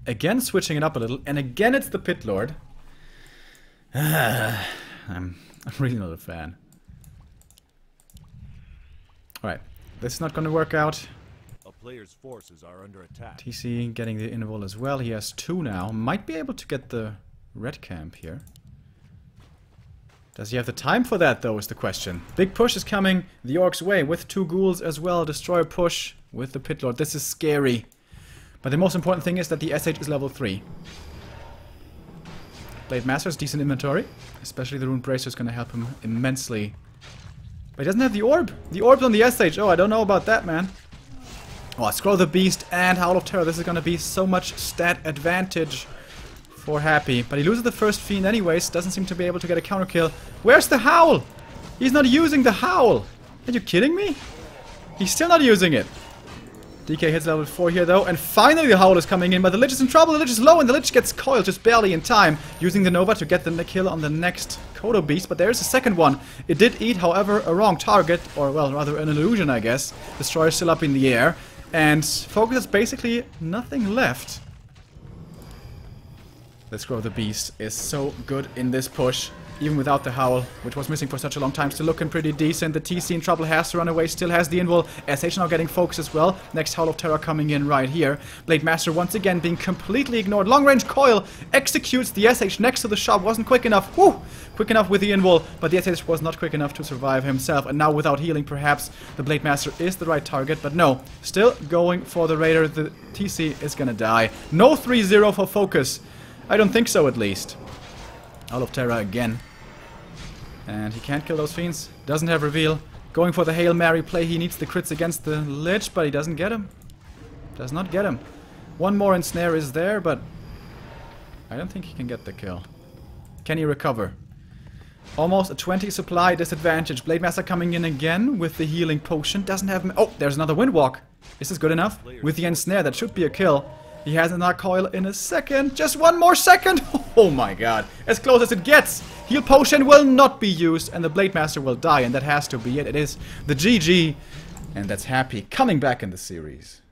Again switching it up a little, and again it's the Pit Lord. I'm really not a fan. Alright, this is not going to work out. A player's forces are under attack. TC getting the invul as well. He has 2 now. Might be able to get the red camp here. Does he have the time for that, though, is the question. Big push is coming the Orcs' way with 2 ghouls as well. Destroyer push with the Pit Lord. This is scary. But the most important thing is that the SH is level 3. Blade Master has decent inventory. Especially the Rune Bracer is going to help him immensely. But he doesn't have the orb. The orb's on the SH. Oh, I don't know about that, man. Oh, Scroll the Beast and Howl of Terror. This is going to be so much stat advantage for Happy. But he loses the first Fiend anyways. Doesn't seem to be able to get a counter kill. Where's the Howl? He's not using the Howl. Are you kidding me? He's still not using it. DK hits level 4 here though. And finally the Howl is coming in. But the Lich is in trouble. The Lich is low and the Lich gets coiled just barely in time. Using the Nova to get the kill on the next Kodo Beast. But there's a second one. It did eat, however, a wrong target. Or, well, rather an illusion, I guess. Destroyer still up in the air. And FoCuS has basically nothing left. Let's Grow the Beast is so good in this push. Even without the Howl, which was missing for such a long time. Still looking pretty decent. The TC in trouble, has to run away. Still has the invul. SH now getting FoCuS as well. Next Howl of Terror coming in right here. Blade Master once again being completely ignored. Long range coil executes the SH next to the shop. Wasn't quick enough. Woo! Quick enough with the invul, but the SH was not quick enough to survive himself. And now without healing, perhaps the Blade Master is the right target. But no, still going for the Raider. The TC is gonna die. No 3-0 for FoCuS. I don't think so, at least. Howl of Terror again. And he can't kill those fiends. Doesn't have reveal. Going for the Hail Mary play. He needs the crits against the Lich, but he doesn't get him. Does not get him. One more ensnare is there, but I don't think he can get the kill. Can he recover? Almost a 20 supply disadvantage. Blade Master coming in again with the healing potion. Doesn't have... Oh, there's another Windwalk. Is this good enough? With the ensnare, that should be a kill. He has another coil in a second. Just one more second. Oh my god. As close as it gets. Heal potion will not be used and the Blade Master will die. And that has to be it. It is the GG. And that's Happy coming back in the series.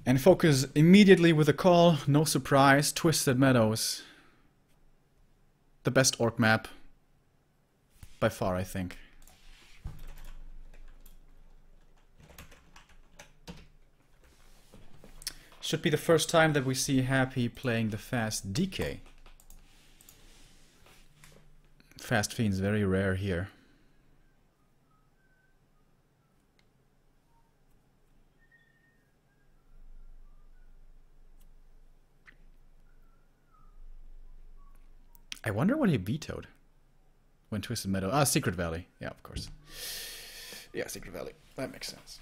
And FoCuS immediately with a call. No surprise. Twisted Meadows. The best orc map. By far, I think. Should be the first time that we see Happy playing the fast DK. Fast Fiend's very rare here. I wonder what he vetoed when Twisted Meadow. Ah, Secret Valley. Yeah, of course. Yeah, Secret Valley. That makes sense.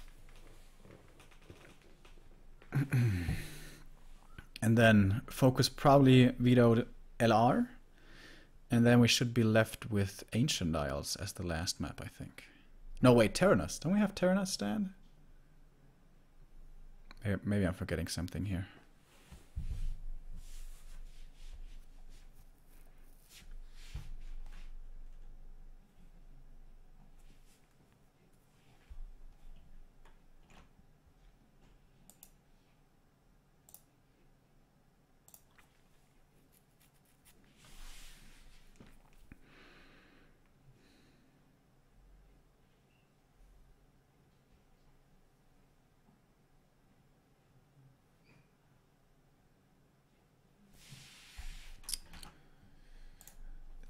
And then FoCuS probably vetoed LR. And then we should be left with Ancient Isles as the last map, I think. No, wait, Terenas. Don't we have Terenas stand? Maybe I'm forgetting something here.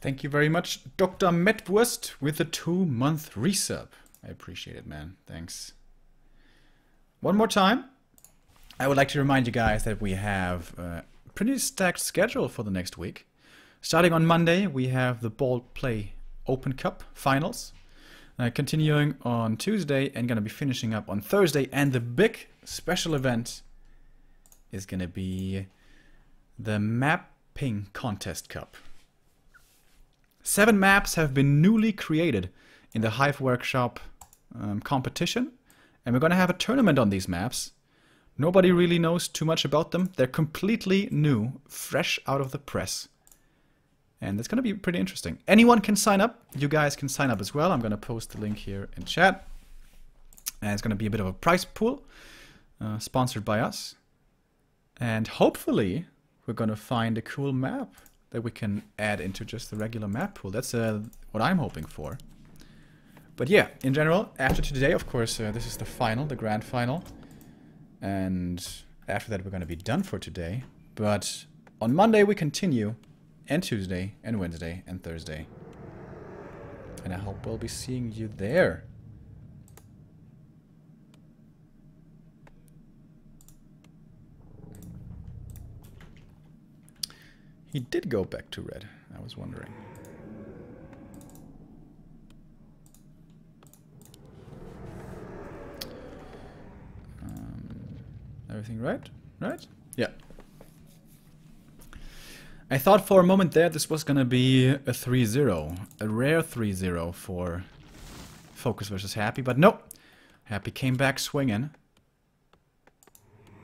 Thank you very much, Dr. Metwurst, with the 2-month resub. I appreciate it, man. Thanks. One more time, I would like to remind you guys that we have a pretty stacked schedule for the next week. Starting on Monday, we have the Bold Play Open Cup Finals. Continuing on Tuesday and going to be finishing up on Thursday. And the big special event is going to be the Mapping Contest Cup. 7 maps have been newly created in the Hive Workshop competition. And we're going to have a tournament on these maps. Nobody really knows too much about them. They're completely new, fresh out of the press. And it's going to be pretty interesting. Anyone can sign up. You guys can sign up as well. I'm going to post the link here in chat. And it's going to be a bit of a prize pool. Sponsored by us. And hopefully we're going to find a cool map that we can add into just the regular map pool. That's what I'm hoping for. But yeah, in general, after today, of course, this is the final, the grand final. And after that, we're going to be done for today. But on Monday, we continue. And Tuesday, and Wednesday, and Thursday. And I hope we'll be seeing you there. He did go back to red, I was wondering. Everything right? Right? Yeah. I thought for a moment there this was gonna be a 3-0. A rare 3-0 for FoCuS versus Happy, but nope. Happy came back swinging.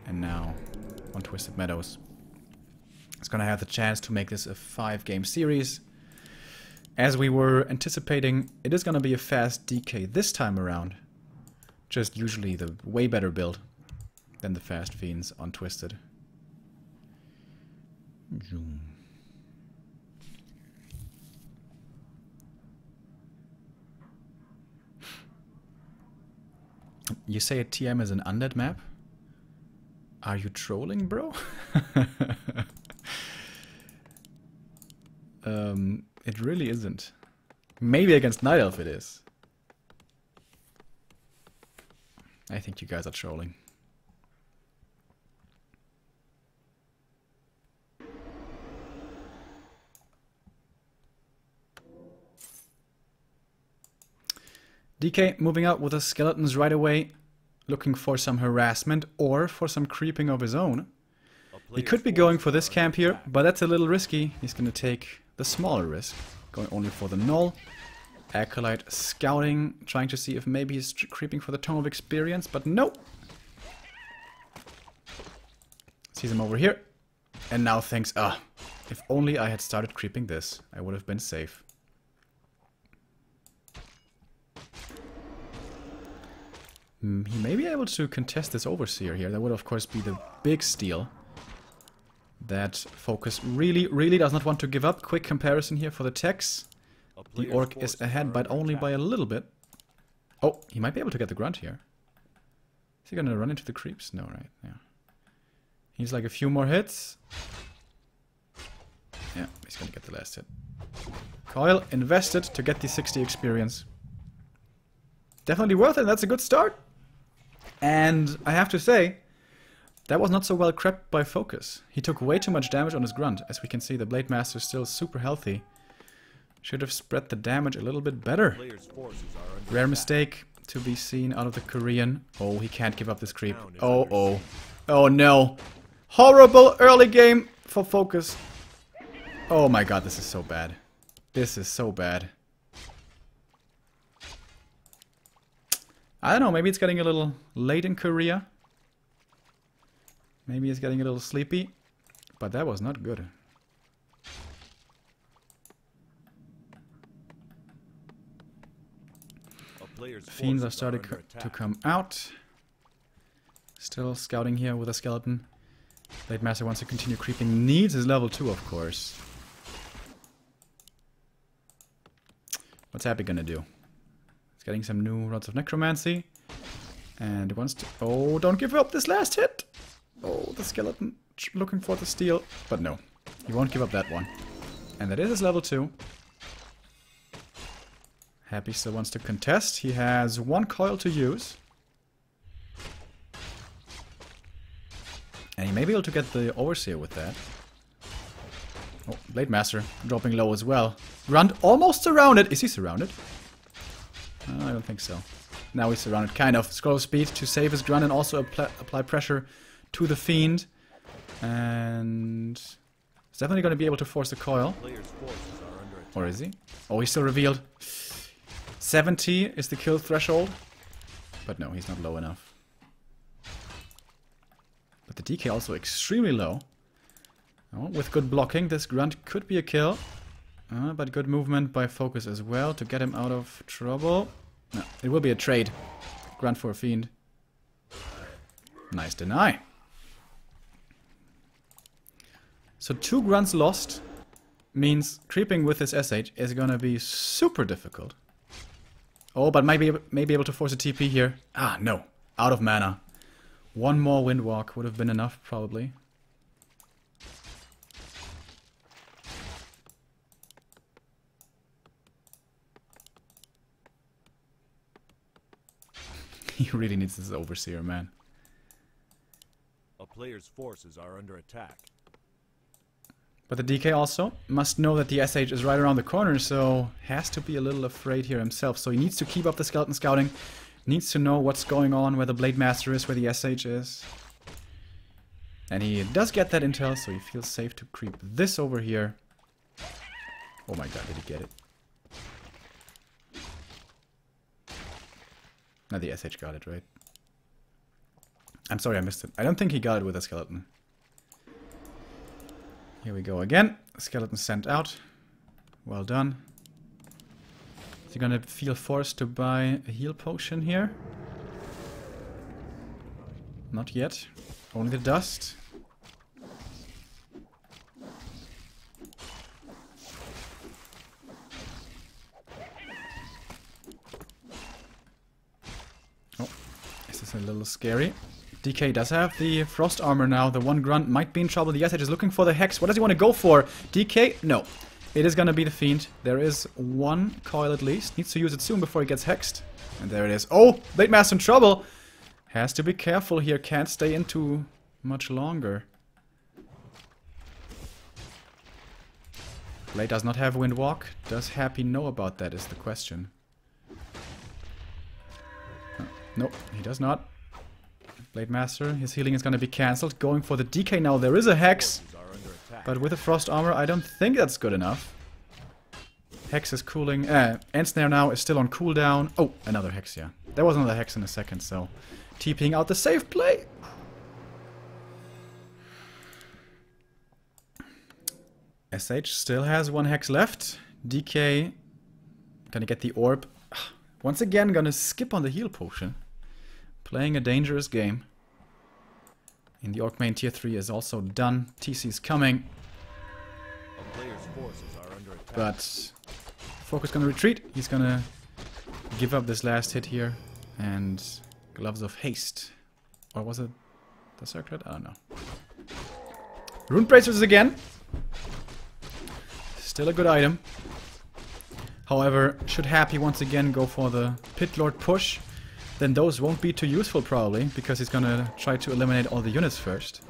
And now on Twisted Meadows. It's gonna have the chance to make this a 5-game series. As we were anticipating, it is gonna be a fast DK this time around. Just usually the way better build than the fast fiends on Twisted. You say a TM is an undead map? Are you trolling, bro? It really isn't. Maybe against Night Elf it is. I think you guys are trolling. DK moving out with the skeletons right away, looking for some harassment or for some creeping of his own. He could be going for this camp here, but that's a little risky. He's going to take the smaller risk, going only for the null. Acolyte scouting, trying to see if maybe he's creeping for the Tome of Experience, but nope. Sees him over here, and now thinks, if only I had started creeping this, I would have been safe. He may be able to contest this Overseer here. That would of course be the big steal that FoCuS really does not want to give up. Quick comparison here for the techs. The Orc is ahead, but only by a little bit. Oh, he might be able to get the Grunt here. Is he gonna run into the creeps? No, right? Yeah. He's like a few more hits. Yeah, he's gonna get the last hit. Coil invested to get the 60 experience. Definitely worth it. That's a good start. And I have to say, that was not so well crept by FoCuS. He took way too much damage on his Grunt. As we can see, the Blade Master is still super healthy. Should have spread the damage a little bit better. Rare mistake to be seen out of the Korean. Oh, he can't give up this creep. Oh no. Horrible early game for FoCuS. Oh my god, this is so bad. This is so bad. I don't know, maybe it's getting a little late in Korea. Maybe it's getting a little sleepy. But that was not good. Fiends are starting to come out. Still scouting here with a skeleton. Blade Master wants to continue creeping. Needs his level 2, of course. What's Happy gonna do? He's getting some new Rods of Necromancy. And wants to... Oh, don't give up this last hit! Oh, the skeleton looking for the steal. But no, he won't give up that one. And that is his level 2. Happy still wants to contest. He has one coil to use. And he may be able to get the Overseer with that. Oh, Blade Master dropping low as well. Grunt almost surrounded. Is he surrounded? I don't think so. Now he's surrounded, kind of. Scroll speed to save his Grunt and also apply pressure to the Fiend. And he's definitely going to be able to force the coil. Or is he? Oh, he's still revealed. 70 is the kill threshold. But no, he's not low enough. But the DK also extremely low. Oh, with good blocking, this grunt could be a kill. But good movement by FoCuS as well to get him out of trouble. No, it will be a trade. Grunt for a fiend. Nice deny. So 2 grunts lost means creeping with this SH is gonna be super difficult. Oh, but might be able to force a TP here. Ah, no. Out of mana. 1 more Windwalk would have been enough, probably. He really needs this Overseer, man. A player's forces are under attack. But the DK also must know that the SH is right around the corner, so has to be a little afraid here himself. So he needs to keep up the skeleton scouting, needs to know what's going on, where the Blade Master is, where the SH is. And he does get that intel, so he feels safe to creep this over here. Oh my god, did he get it? No, the SH got it, right? I'm sorry, I missed it. I don't think he got it with a skeleton. Here we go again. Skeleton sent out. Well done. Is he gonna feel forced to buy a heal potion here? Not yet. Only the dust. Oh, this is a little scary. DK does have the frost armor now. The 1 grunt might be in trouble. The SH is looking for the hex. What does he want to go for? DK? No. It is going to be the fiend. There is 1 coil at least. Needs to use it soon before he gets hexed. And there it is. Oh! Blade Master in trouble! Has to be careful here. Can't stay in too much longer. Blade does not have Windwalk. Does Happy know about that is the question. Nope, he does not. Blade Master, his healing is going to be cancelled. Going for the DK now. There is a hex. But with the frost armor, I don't think that's good enough. Hex is cooling. Ensnare now is still on cooldown. Oh, another hex, yeah. There was another hex in a second, so... TPing out the safe play. SH still has 1 hex left. DK gonna get the orb. Once again, gonna skip on the heal potion. Playing a dangerous game. And the Orc main tier 3 is also done. TC's coming. A player's forces are under attack. But FoCuS gonna retreat. He's gonna give up this last hit here. And Gloves of Haste. Or was it the circlet? I don't know. Rune Bracers again. Still a good item. However, should Happy once again go for the Pit Lord push, then those won't be too useful probably, because he's gonna try to eliminate all the units first.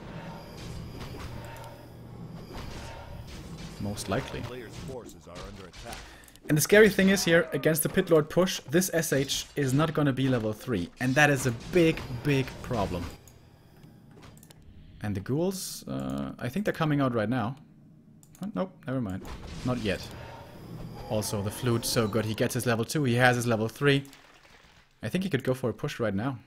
Most likely. Player's forces are under attack. And the scary thing is here, against the Pit Lord push, this SH is not gonna be level 3. And that is a big, big problem. And the ghouls, I think they're coming out right now. Oh, nope, never mind. Not yet. Also, the flute, so good. He gets his level 2, he has his level 3. I think he could go for a push right now.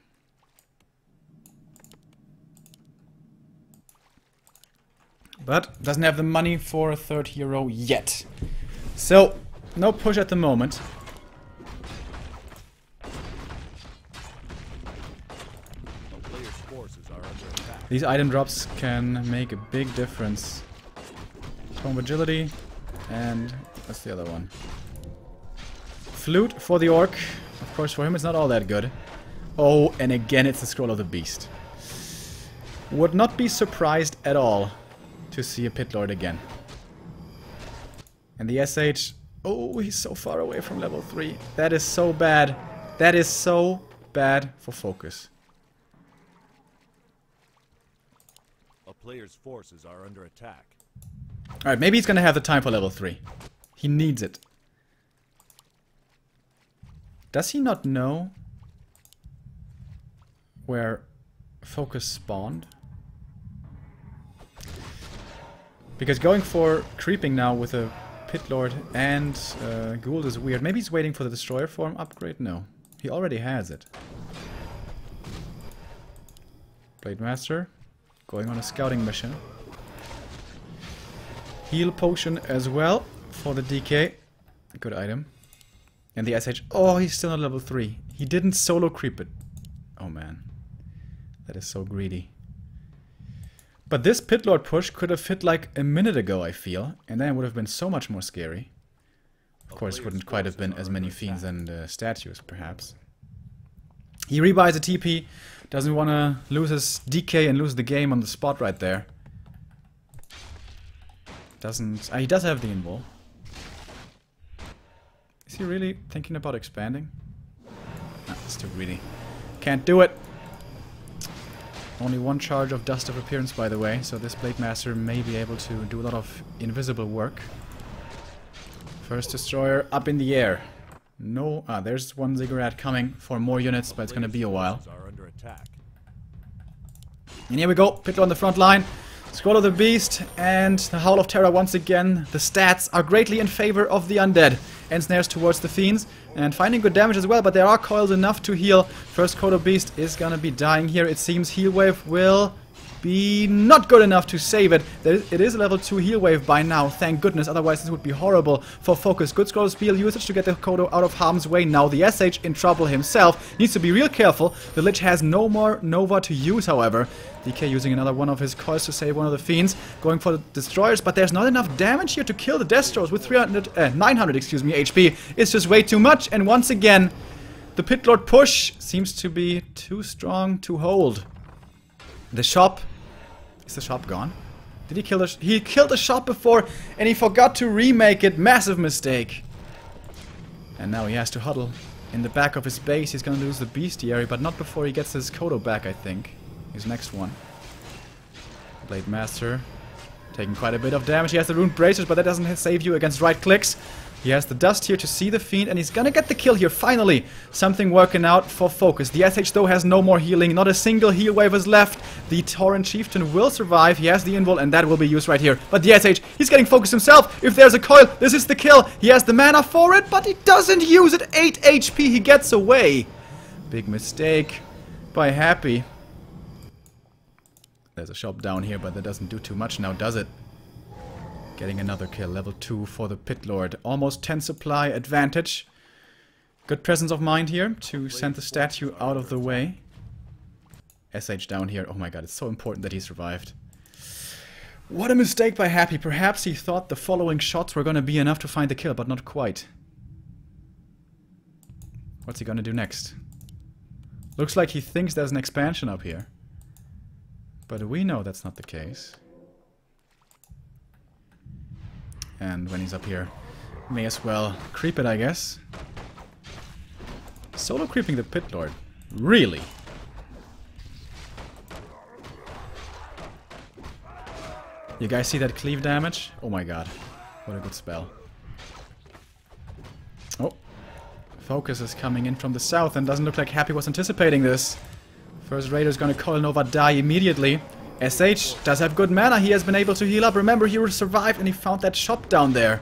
But doesn't have the money for a 3rd hero yet. So, no push at the moment. These item drops can make a big difference. Home agility and what's the other one? Flute for the orc. Of course, for him it's not all that good. Oh, and again it's the Scroll of the Beast. Would not be surprised at all to see a Pit Lord again. And the SH... Oh, he's so far away from level 3. That is so bad. That is so bad for FoCuS. A player's forces are under attack. Alright, maybe he's gonna have the time for level 3. He needs it. Does he not know where FoCuS spawned? Because going for creeping now with a Pit Lord and Gould is weird. Maybe he's waiting for the Destroyer form upgrade? No. He already has it. Blade Master going on a scouting mission. Heal potion as well for the DK. Good item. And the SH. Oh, he's still not level 3. He didn't solo creep it. Oh man. That is so greedy. But this Pit Lord push could have hit like a minute ago, I feel. And then it would have been so much more scary. Of course, wouldn't quite have been as many fiends and statues, perhaps. He rebuys a TP. Doesn't want to lose his DK and lose the game on the spot right there. Doesn't... he does have the invul. Is he really thinking about expanding? No, it's too greedy. Can't do it. Only one charge of Dust of Appearance, by the way, so this Blade Master may be able to do a lot of invisible work. First Destroyer up in the air. No, there's one Ziggurat coming for more units, but it's gonna be a while. And here we go, Pit Lord on the front line. Scroll of the Beast and the Howl of Terror once again. The stats are greatly in favor of the undead. Ensnares towards the fiends and finding good damage as well, but there are coils enough to heal. First Kodo Beast is gonna be dying here. It seems Heal Wave will be not good enough to save it. It is a level 2 heal wave by now, thank goodness, otherwise this would be horrible for FoCuS. Good scroll speed usage to get the Kodo out of harm's way. Now the SH in trouble himself, needs to be real careful. The Lich has no more Nova to use, however. DK using another one of his coils to save one of the fiends, going for the destroyers, but there's not enough damage here to kill the Destros with 900 excuse me, HP. It's just way too much, and once again, the Pit Lord push seems to be too strong to hold. The shop. Is the shop gone? Did he kill the he killed the shop before and he forgot to remake it. Massive mistake. And now he has to huddle in the back of his base. He's gonna lose the bestiary, but not before he gets his Kodo back, I think. His next one. Blade Master taking quite a bit of damage. He has the Rune Bracers, but that doesn't save you against right clicks. He has the dust here to see the fiend, and he's gonna get the kill here, finally! Something working out for FoCuS. The SH, though, has no more healing. Not a single heal wave is left. The Tauren Chieftain will survive. He has the invul, and that will be used right here. But the SH, he's getting FoCuS himself! If there's a coil, this is the kill! He has the mana for it, but he doesn't use it! 8 HP, he gets away! Big mistake by Happy. There's a shop down here, but that doesn't do too much now, does it? Getting another kill, level 2 for the Pit Lord. Almost 10 supply advantage. Good presence of mind here to send the statue out of the way. SH down here. Oh my god, it's so important that he survived. What a mistake by Happy. Perhaps he thought the following shots were going to be enough to find the kill, but not quite. What's he going to do next? Looks like he thinks there's an expansion up here. But we know that's not the case. And when he's up here, may as well creep it, I guess. Solo creeping the Pit Lord. Really? You guys see that cleave damage? Oh my god. What a good spell. Oh. FoCuS is coming in from the south and doesn't look like Happy was anticipating this. First Raider's gonna Coil Nova die immediately. SH does have good mana. He has been able to heal up. Remember, he survived and he found that shop down there.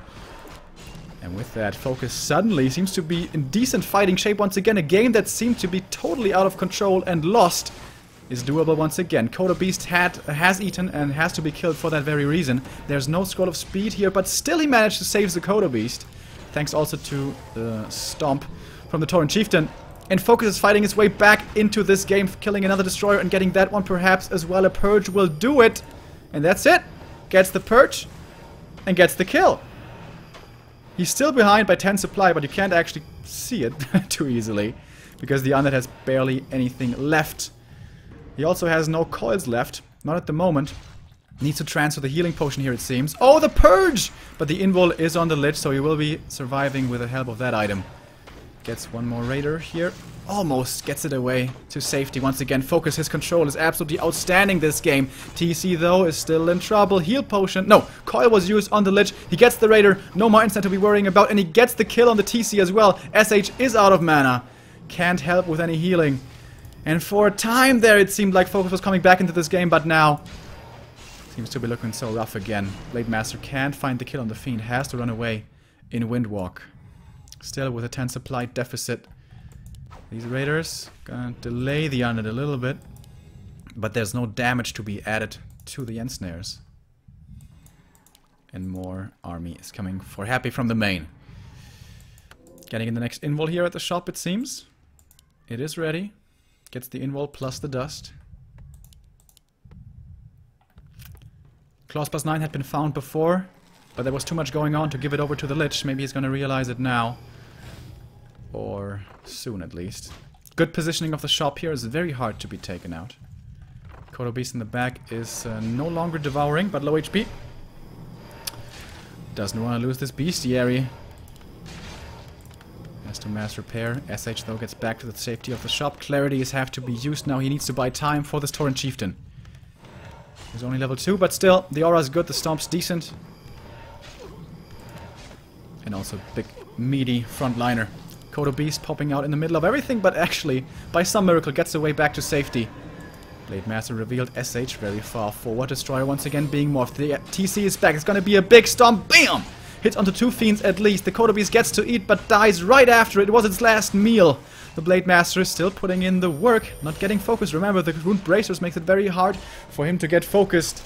And with that, FoCuS suddenly seems to be in decent fighting shape once again. A game that seemed to be totally out of control and lost is doable once again. Kodo Beast has eaten and has to be killed for that very reason. There's no Scroll of Speed here, but still he managed to save the Kodo Beast. Thanks also to the Stomp from the Tauren Chieftain. And FoCuS is fighting his way back into this game, killing another Destroyer and getting that one perhaps as well. A Purge will do it. And that's it. Gets the Purge and gets the kill. He's still behind by 10 supply, but you can't actually see it too easily. Because the Undead has barely anything left. He also has no coils left. Not at the moment. Needs to transfer the healing potion here, it seems. Oh, the Purge! But the invul is on the Lich, so he will be surviving with the help of that item. Gets one more Raider here. Almost gets it away to safety once again. FoCuS, his control is absolutely outstanding this game. TC, though, is still in trouble. Heal potion. No, Coil was used on the Lich. He gets the Raider. No more instant to be worrying about. And he gets the kill on the TC as well. SH is out of mana. Can't help with any healing. And for a time there, it seemed like FoCuS was coming back into this game, but now seems to be looking so rough again. Blade Master can't find the kill on the Fiend. Has to run away in Windwalk. Still with a 10 supply deficit. These Raiders gonna delay the Undead a little bit. But there's no damage to be added to the end snares. And more army is coming for Happy from the main. Getting in the next invul here at the shop, it seems. It is ready. Gets the invul plus the dust. Clause +9 had been found before, but there was too much going on to give it over to the Lich. Maybe he's gonna realize it now. Or soon, at least. Good positioning of the shop here is very hard to be taken out. Kodo Beast in the back is no longer devouring, but low HP. Doesn't want to lose this bestiary. Has to mass repair. SH though gets back to the safety of the shop. Clarities have to be used now. He needs to buy time for this Torrent Chieftain. He's only level 2, but still, the aura is good, the stomp's decent. And also big, meaty frontliner. Kodo Beast popping out in the middle of everything, but actually, by some miracle, gets away back to safety. Blade Master revealed. SH very far forward. Destroyer once again being morphed. The TC is back. It's gonna be a big stomp. Bam! Hits onto 2 fiends at least. The Kodo Beast gets to eat, but dies right after. It was its last meal. The Blade Master is still putting in the work. Not getting focused. Remember, the Rune Bracers makes it very hard for him to get focused.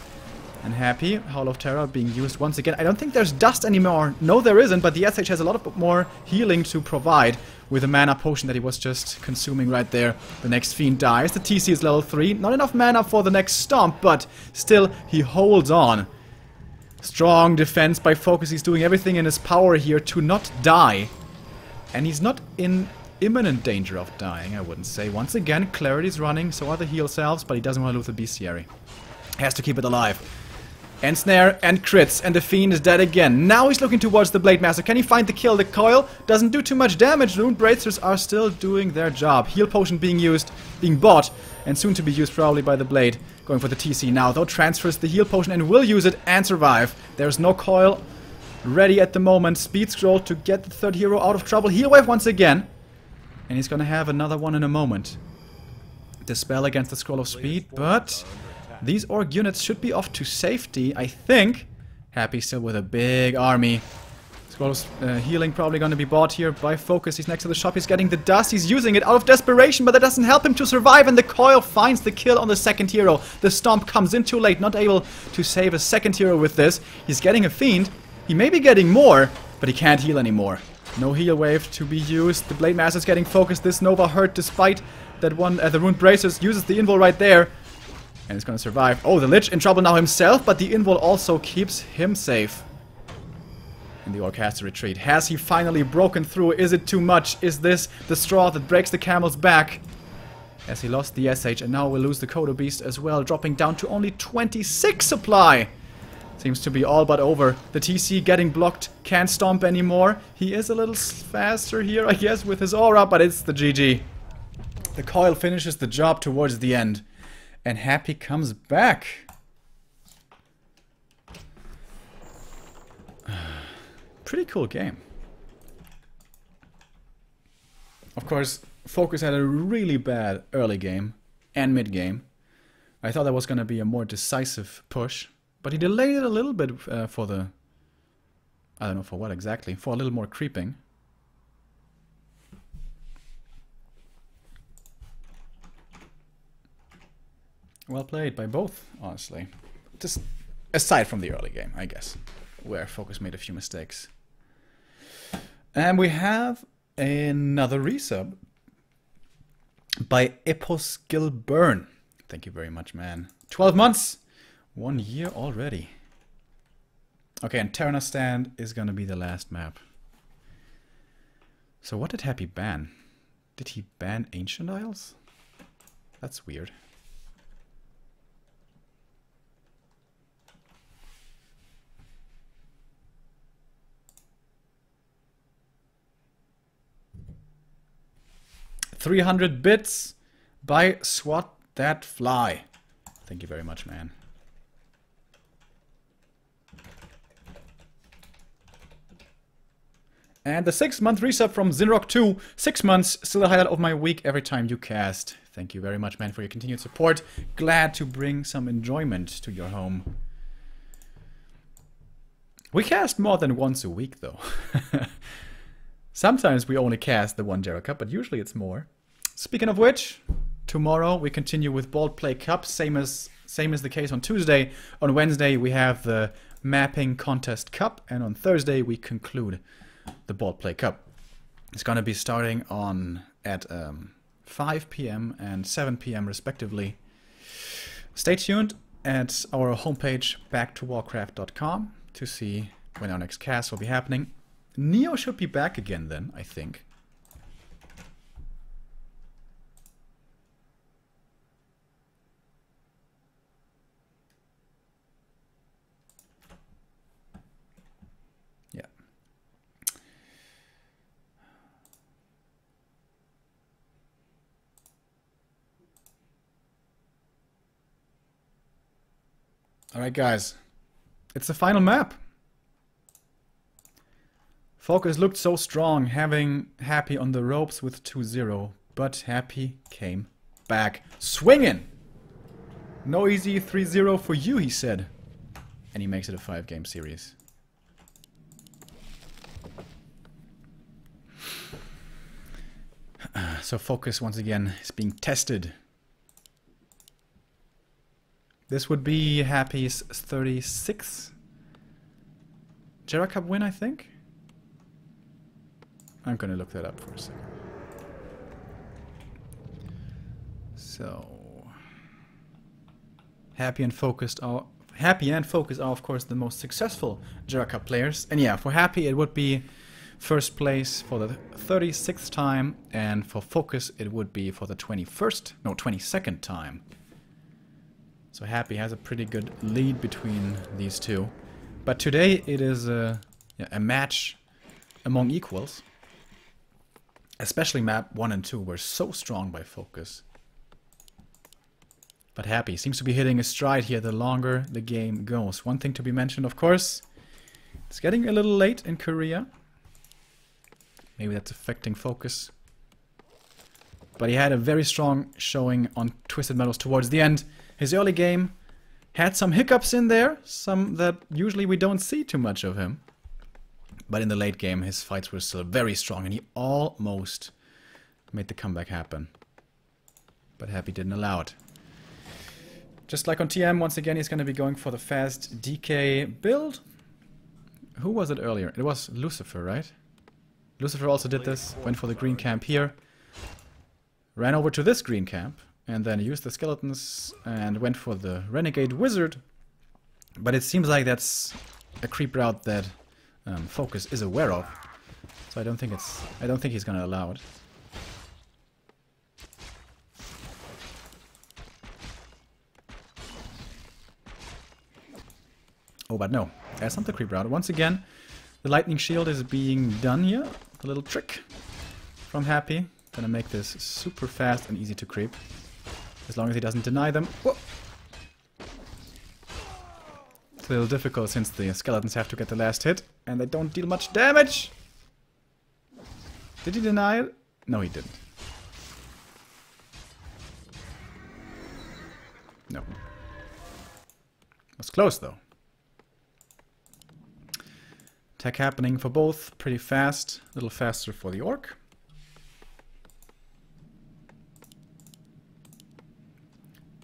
And Happy. Howl of Terror being used once again. I don't think there's dust anymore. No, there isn't, but the SH has a lot of more healing to provide with the mana potion that he was just consuming right there. The next fiend dies. The TC is level 3. Not enough mana for the next stomp, but still he holds on. Strong defense by FoCuS. He's doing everything in his power here to not die. And he's not in imminent danger of dying, I wouldn't say. Once again, Clarity's running, so are the heal salves, but he doesn't want to lose the bestiary. Has to keep it alive. And snare and crits, and the fiend is dead again. Now he's looking towards the Blade Master. Can he find the kill? The coil doesn't do too much damage. Rune Bracers are still doing their job. Heal potion being used, being bought, and soon to be used probably by the Blade. Going for the TC now, though, transfers the heal potion and will use it and survive. There's no coil ready at the moment. Speed scroll to get the third hero out of trouble. Heal wave once again. And he's gonna have another one in a moment. Dispel against the Scroll of Speed, but these orc units should be off to safety, I think. Happy still with a big army. Scroll of healing probably going to be bought here by FoCuS. He's next to the shop. He's getting the dust. He's using it out of desperation, but that doesn't help him to survive. And the coil finds the kill on the second hero. The stomp comes in too late. Not able to save a second hero with this. He's getting a fiend. He may be getting more, but he can't heal anymore. No heal wave to be used. The Blade Master's getting focused. This Nova hurt despite that one. The Rune Bracers uses the invul right there. And it's gonna survive. Oh, the Lich in trouble now himself, but the invul also keeps him safe. And the orc has to retreat. Has he finally broken through? Is it too much? Is this the straw that breaks the camel's back? As he lost the SH and now will lose the Kodo Beast as well, dropping down to only 26 supply. Seems to be all but over. The TC getting blocked, can't stomp anymore. He is a little faster here, I guess, with his aura, but it's the GG. The coil finishes the job towards the end. And Happy comes back. Pretty cool game. Of course, FoCuS had a really bad early game and mid game. I thought that was going to be a more decisive push. But he delayed it a little bit for the... I don't know for what exactly. For a little more creeping. Well played by both, honestly. Just aside from the early game, I guess. Where FoCuS made a few mistakes. And we have another resub. By Eposkill Burn. Thank you very much, man. 12 months! 1 year already. Okay, and Terenas stand is gonna be the last map. So what did Happy ban? Did he ban Ancient Isles? That's weird. $300 bits by Swat That Fly. Thank you very much, man. And the 6-month resub from Zinrock2. 6 months, still a highlight of my week every time you cast. Thank you very much, man, for your continued support. Glad to bring some enjoyment to your home. We cast more than once a week, though. Sometimes we only cast the one Gera Cup, but usually it's more. Speaking of which, Tomorrow we continue with Ball Play Cup, same as the case on Tuesday. On Wednesday we have the Mapping Contest Cup, and on Thursday we conclude the Ball Play Cup. It's going to be starting at 5 p.m. and 7 p.m. respectively. Stay tuned at our homepage backtowarcraft.com to see when our next cast will be happening. Neo should be back again then, I think. Yeah. Alright guys, it's the final map. FoCuS looked so strong, having Happy on the ropes with 2-0, but Happy came back swinging. No easy 3-0 for you, he said. And he makes it a 5-game series. So FoCuS once again is being tested. This would be Happy's 36th Gera Cup win, I think. I'm gonna look that up for a second. So Happy and FoCuS are of course the most successful Gera Cup players. And yeah, for Happy it would be first place for the 36th time, and for FoCuS it would be for the 22nd time. So Happy has a pretty good lead between these two. But today it is a match among equals. Especially map 1 and 2 were so strong by FoCuS. But Happy seems to be hitting a stride here the longer the game goes. One thing to be mentioned, of course, it's getting a little late in Korea. Maybe that's affecting FoCuS. But he had a very strong showing on Twisted Meadows towards the end. His early game had some hiccups in there, some that usually we don't see too much of him. But in the late game, his fights were still very strong, and he almost made the comeback happen. But Happy didn't allow it. Just like on TM, once again, he's going to be going for the fast DK build. Who was it earlier? It was Lucifer, right? Lucifer also did this, went for the green camp here. Ran over to this green camp, and then used the skeletons and went for the Renegade Wizard. But it seems like that's a creep route that FoCuS is aware of, so I don't think he's gonna allow it. Oh, but no, that's not the creep route. Once again, the lightning shield is being done here. A little trick from Happy. Gonna make this super fast and easy to creep, as long as he doesn't deny them. Whoa. It's a little difficult since the skeletons have to get the last hit, and they don't deal much damage. Did he deny it? No, he didn't. No. Was close, though. Attack happening for both, pretty fast. A little faster for the orc.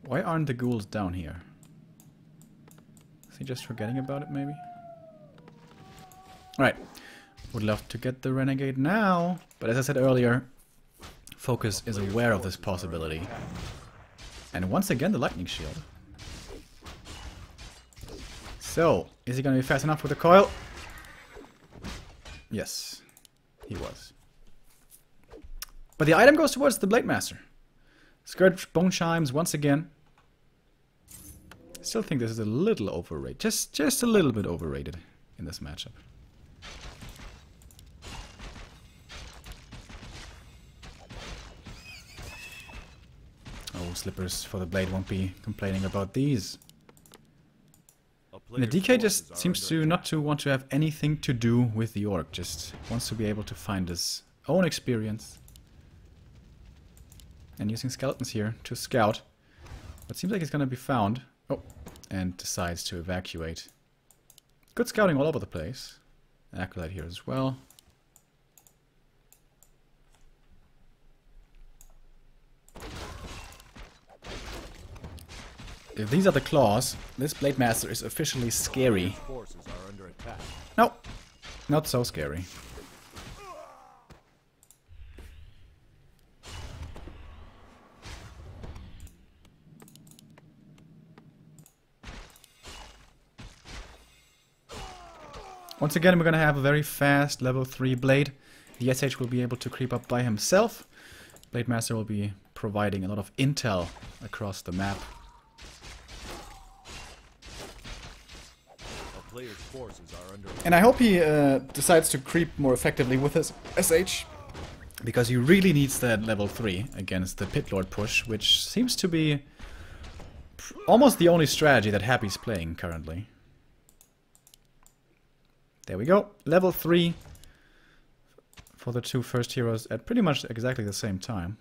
Why aren't the ghouls down here? Is he just forgetting about it, maybe? Alright. Would love to get the Renegade now, but as I said earlier, FoCuS is aware of this possibility. And once again, the lightning shield. So, is he going to be fast enough with the coil? Yes, he was. But the item goes towards the Blade Master. Scourge Bone Chimes once again. Still think this is a little overrated. Just a little bit overrated in this matchup. Oh, Slippers for the Blade won't be complaining about these. And the DK just seems to not to want to have anything to do with the orc. Just wants to be able to find his own experience. And using skeletons here to scout. But seems like he's gonna be found. Oh, and decides to evacuate. Good scouting all over the place. Acolyte here as well. if these are the claws, this Blade Master is officially scary. Forces are under attack. No, not so scary. Once again, we're going to have a very fast level 3 Blade. The SH will be able to creep up by himself. Blade Master will be providing a lot of intel across the map. A player's forces are under attack. And I hope he decides to creep more effectively with his SH. Because he really needs that level 3 against the Pit Lord push, which seems to be almost the only strategy that Happy's playing currently. There we go. Level 3 for the two first heroes at pretty much exactly the same time.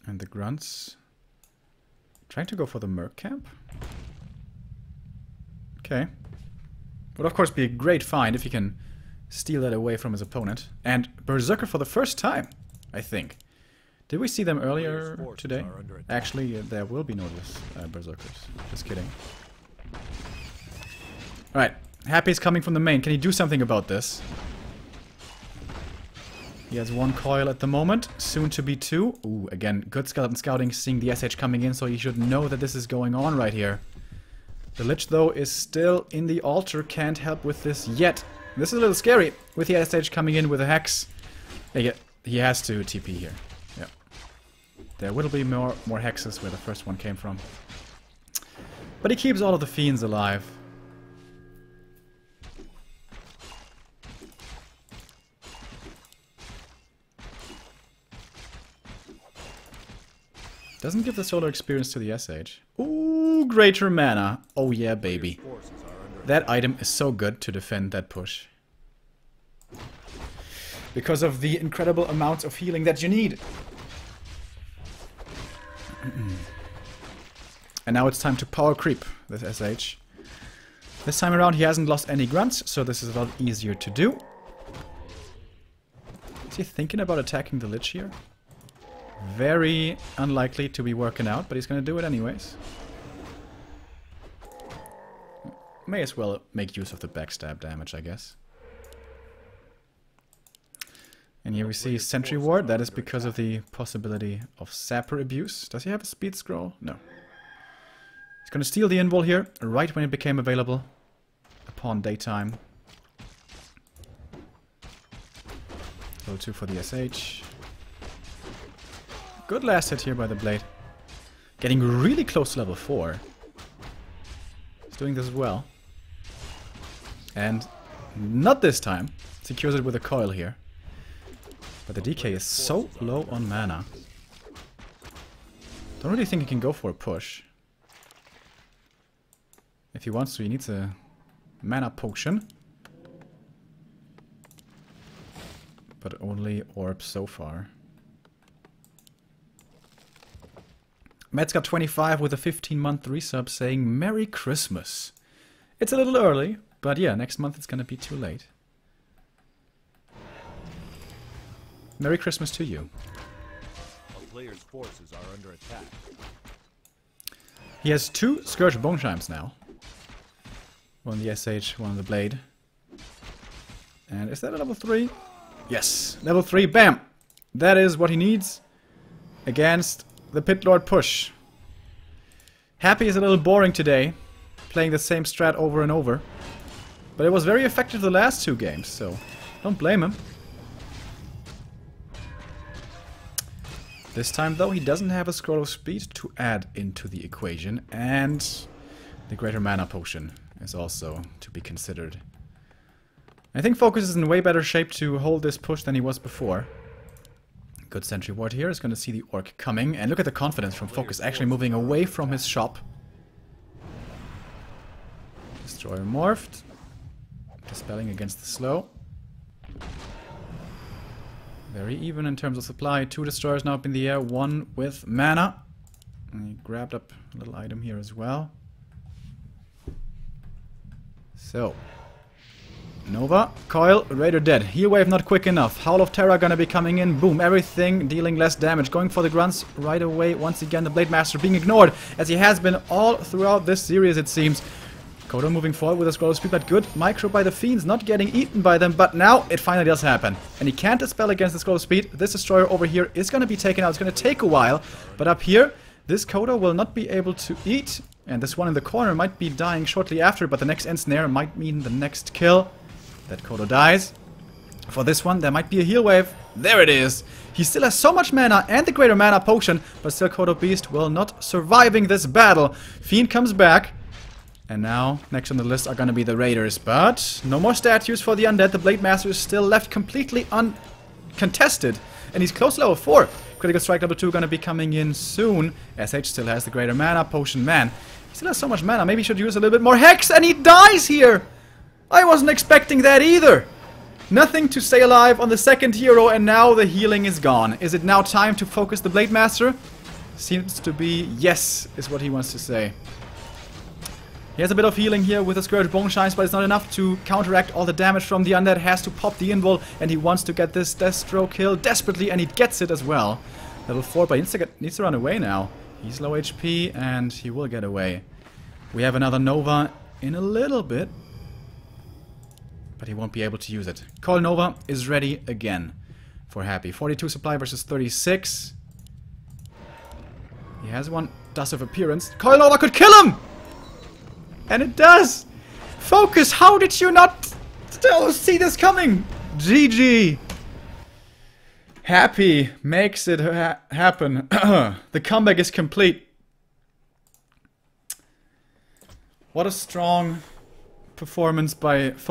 And the grunts trying to go for the Merc camp. Okay. Would of course be a great find if he can steal that away from his opponent. And Berserker for the first time, I think. Did we see them earlier today? Actually, there will be no Berserkers. Just kidding. Alright, Happy's coming from the main. Can he do something about this? He has one coil at the moment, soon to be two. Ooh, again, good skeleton scouting, seeing the SH coming in, so he should know that this is going on right here. The Lich, though, is still in the altar, can't help with this yet. This is a little scary, with the SH coming in with a Hex. Yeah, he has to TP here. Yeah. There will be more Hexes where the first one came from. But he keeps all of the Fiends alive. Doesn't give the solar experience to the SH. Ooh, greater mana. Oh yeah, baby. That item is so good to defend that push. Because of the incredible amount of healing that you need. And now it's time to power creep this SH. This time around he hasn't lost any grunts, so this is a lot easier to do. Is he thinking about attacking the Lich here? Very unlikely to be working out, but he's going to do it anyways. May as well make use of the backstab damage, I guess. And here we see Sentry Ward. That is because of the possibility of Sapper abuse. Does he have a speed scroll? No. He's going to steal the invul here, right when it became available, upon daytime. Level 2 for the SH. Good last hit here by the Blade. Getting really close to level 4. He's doing this well. And not this time. Secures it with a coil here. But the DK is so low on mana. Don't really think he can go for a push. If he wants to, he needs a mana potion. But only orbs so far. Matt's got 25 with a 15-month resub saying Merry Christmas. It's a little early, but yeah, next month it's gonna be too late. Merry Christmas to you. A player's forces are under attack. He has 2 Scourge Bone Chimes now. One on the SH, one on the Blade. And is that a level 3? Yes, level 3, bam! That is what he needs against the Pit Lord push. Happy is a little boring today, playing the same strat over and over. But it was very effective the last 2 games, so don't blame him. This time though, he doesn't have a scroll of speed to add into the equation, and the greater mana potion is also to be considered. I think FoCuS is in way better shape to hold this push than he was before. Good Sentry Ward here is going to see the Orc coming, and look at the confidence from FoCuS actually moving away from his shop. Destroyer morphed. Dispelling against the slow. Very even in terms of supply. 2 Destroyers now up in the air, 1 with mana. And he grabbed up a little item here as well. So, Nova, Coil, Raider dead. Heal wave not quick enough. Howl of Terror gonna be coming in. Boom, everything dealing less damage. Going for the grunts right away. Once again, the Blade Master being ignored, as he has been all throughout this series, it seems. Kodo moving forward with a scroll of speed, but good micro by the Fiends, not getting eaten by them, but now it finally does happen. And he can't dispel against the scroll of speed. This destroyer over here is gonna be taken out. It's gonna take a while, but up here, this Kodo will not be able to eat. And this one in the corner might be dying shortly after, but the next ensnare might mean the next kill. That Kodo dies. For this one, there might be a heal wave. There it is. He still has so much mana and the greater mana potion, but still Kodo Beast will not surviving this battle. Fiend comes back. And now, next on the list are gonna be the Raiders. But no more statues for the undead. The Blade Master is still left completely uncontested. And he's close to level 4. Critical Strike level 2 gonna be coming in soon. SH still has the greater mana potion. Man, he still has so much mana. Maybe he should use a little bit more Hex, and he dies here! I wasn't expecting that either! Nothing to stay alive on the second hero, and now the healing is gone. Is it now time to focus the Blade Master? Seems to be yes, is what he wants to say. He has a bit of healing here with the Scourge Bone Shines, but it's not enough to counteract all the damage from the undead. Has to pop the invul, and he wants to get this Destro kill desperately, and he gets it as well. Level 4, but he needs to run away now. He's low HP, and he will get away. We have another Nova in a little bit, but he won't be able to use it. Call Nova is ready again for Happy. 42 supply versus 36. He has one Dust of Appearance. Coil Nova could kill him! And it does! FoCuS, how did you not still see this coming? GG! Happy makes it happen. The comeback is complete. What a strong performance by FoCuS.